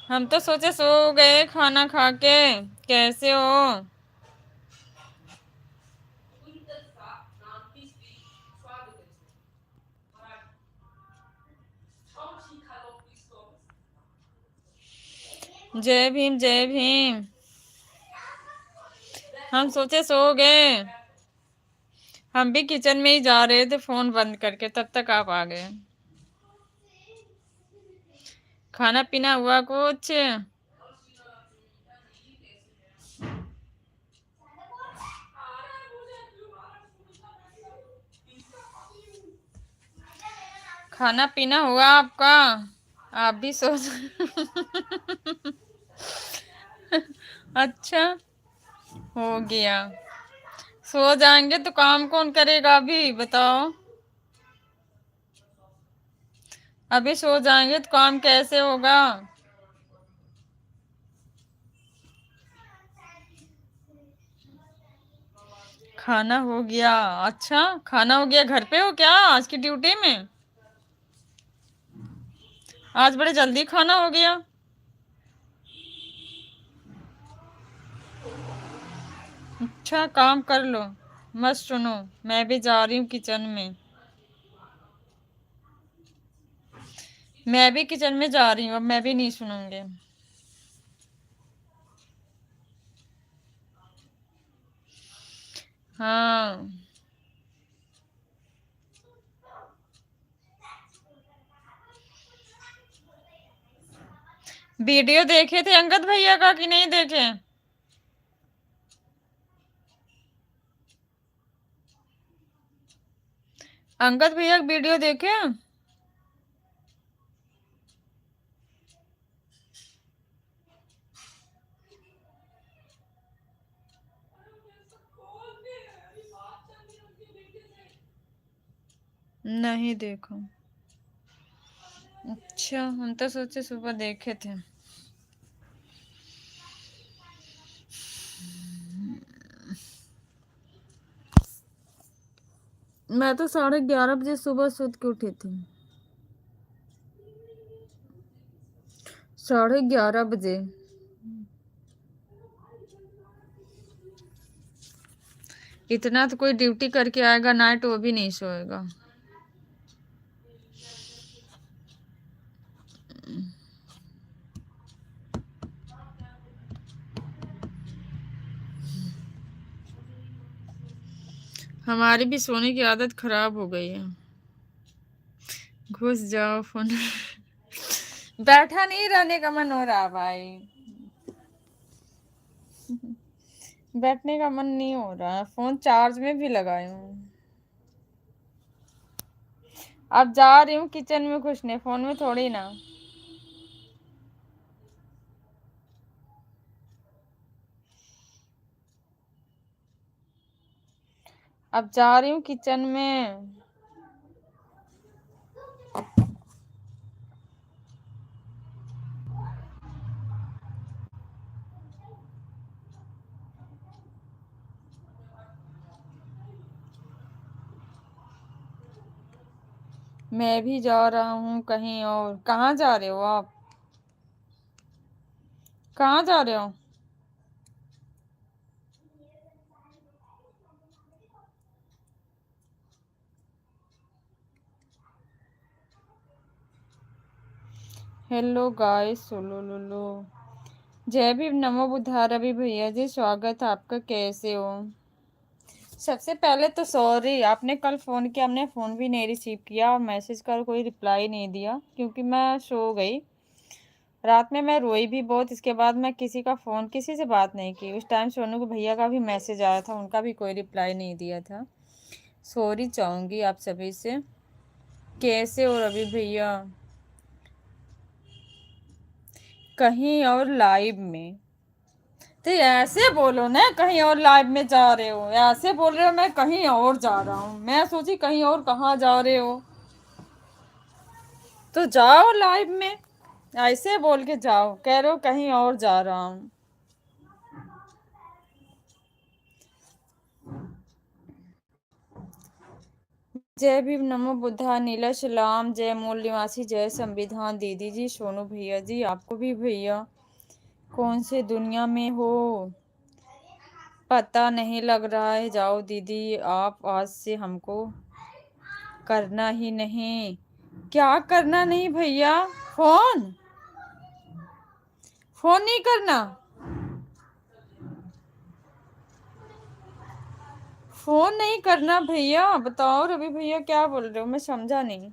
हम तो सोचे सो गए खाना खा के। कैसे हो? जय भीम जय भीम। हम सोचे सो गए। हम भी किचन में ही जा रहे थे फोन बंद करके, तब तक आप आ गए। खाना पीना हुआ कुछ? खाना पीना हुआ आपका? आप भी सो अच्छा, हो गया। सो जाएंगे तो काम कौन करेगा अभी बताओ? अभी सो जाएंगे तो काम कैसे होगा? खाना हो गया? अच्छा, खाना हो गया। घर पे हो क्या आज की ड्यूटी में? आज बड़े जल्दी खाना हो गया। अच्छा, काम कर लो, मत सुनो। मैं भी जा रही हूँ किचन में। मैं भी किचन में जा रही हूँ, अब मैं भी नहीं सुनूंगी। हाँ, वीडियो देखे थे अंगद भैया का कि नहीं देखे? अंगद भैया का वीडियो देखे? नहीं देखो। अच्छा, हम तो सोचे सुबह देखे थे। मैं तो 11:30 बजे सुबह सुत के उठी थी। 11:30 बजे। इतना तो कोई ड्यूटी करके आएगा नाइट, वो भी नहीं सोएगा। हमारी भी सोने की आदत खराब हो गई है। घुस जाओ फोन। बैठा नहीं रहने का मन हो रहा भाई। बैठने का मन नहीं हो रहा। फोन चार्ज में भी लगाई हूँ। अब जा रही हूँ किचन में घुसने, फोन में थोड़ी ना। अब जा रही हूँ किचन में। मैं भी जा रहा हूँ कहीं और। कहाँ जा रहे हो आप? कहाँ जा रहे हो? हेलो गाइस, सोलो लोलो। जय भी नमो बुद्धार अभी भैया जी, स्वागत है आपका। कैसे हो? सबसे पहले तो सॉरी, आपने कल फोन किया, हमने फोन भी नहीं रिसीव किया और मैसेज का कोई रिप्लाई नहीं दिया, क्योंकि मैं सो गई। रात में मैं रोई भी बहुत। इसके बाद मैं किसी का फोन, किसी से बात नहीं की। उस टाइम सोनू के भैया का भी मैसेज आया था, उनका भी कोई रिप्लाई नहीं दिया था। सॉरी चाहूंगी आप सभी से। कैसे हो रवि भैया? कहीं और लाइव में? तो ऐसे बोलो ना, कहीं और लाइव में जा रहे हो। ऐसे बोल रहे हो मैं कहीं और जा रहा हूँ। मैं सोची कहीं और कहाँ जा रहे हो। तो जाओ लाइव में। ऐसे बोल के जाओ, कह रहे हो कहीं और जा रहा हूँ। जय भीम, नमो बुद्धा, नीला सलाम, जय मूल निवासी, जय संविधान। दीदी जी, सोनू भैया जी, आपको भी भैया कौन से दुनिया में हो पता नहीं लग रहा है। जाओ दीदी, आप आज से हमको करना ही नहीं। क्या करना नहीं भैया? फोन फोन नहीं करना, फोन नहीं करना भैया। बताओ रवि भैया क्या बोल रहे हो, मैं समझा नहीं।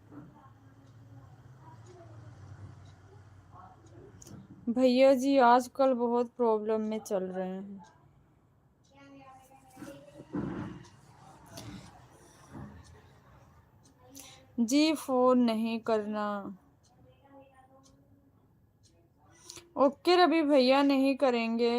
भैया जी आजकल बहुत प्रॉब्लम में चल रहे हैं। जी फोन नहीं करना। ओके रवि भैया, नहीं करेंगे।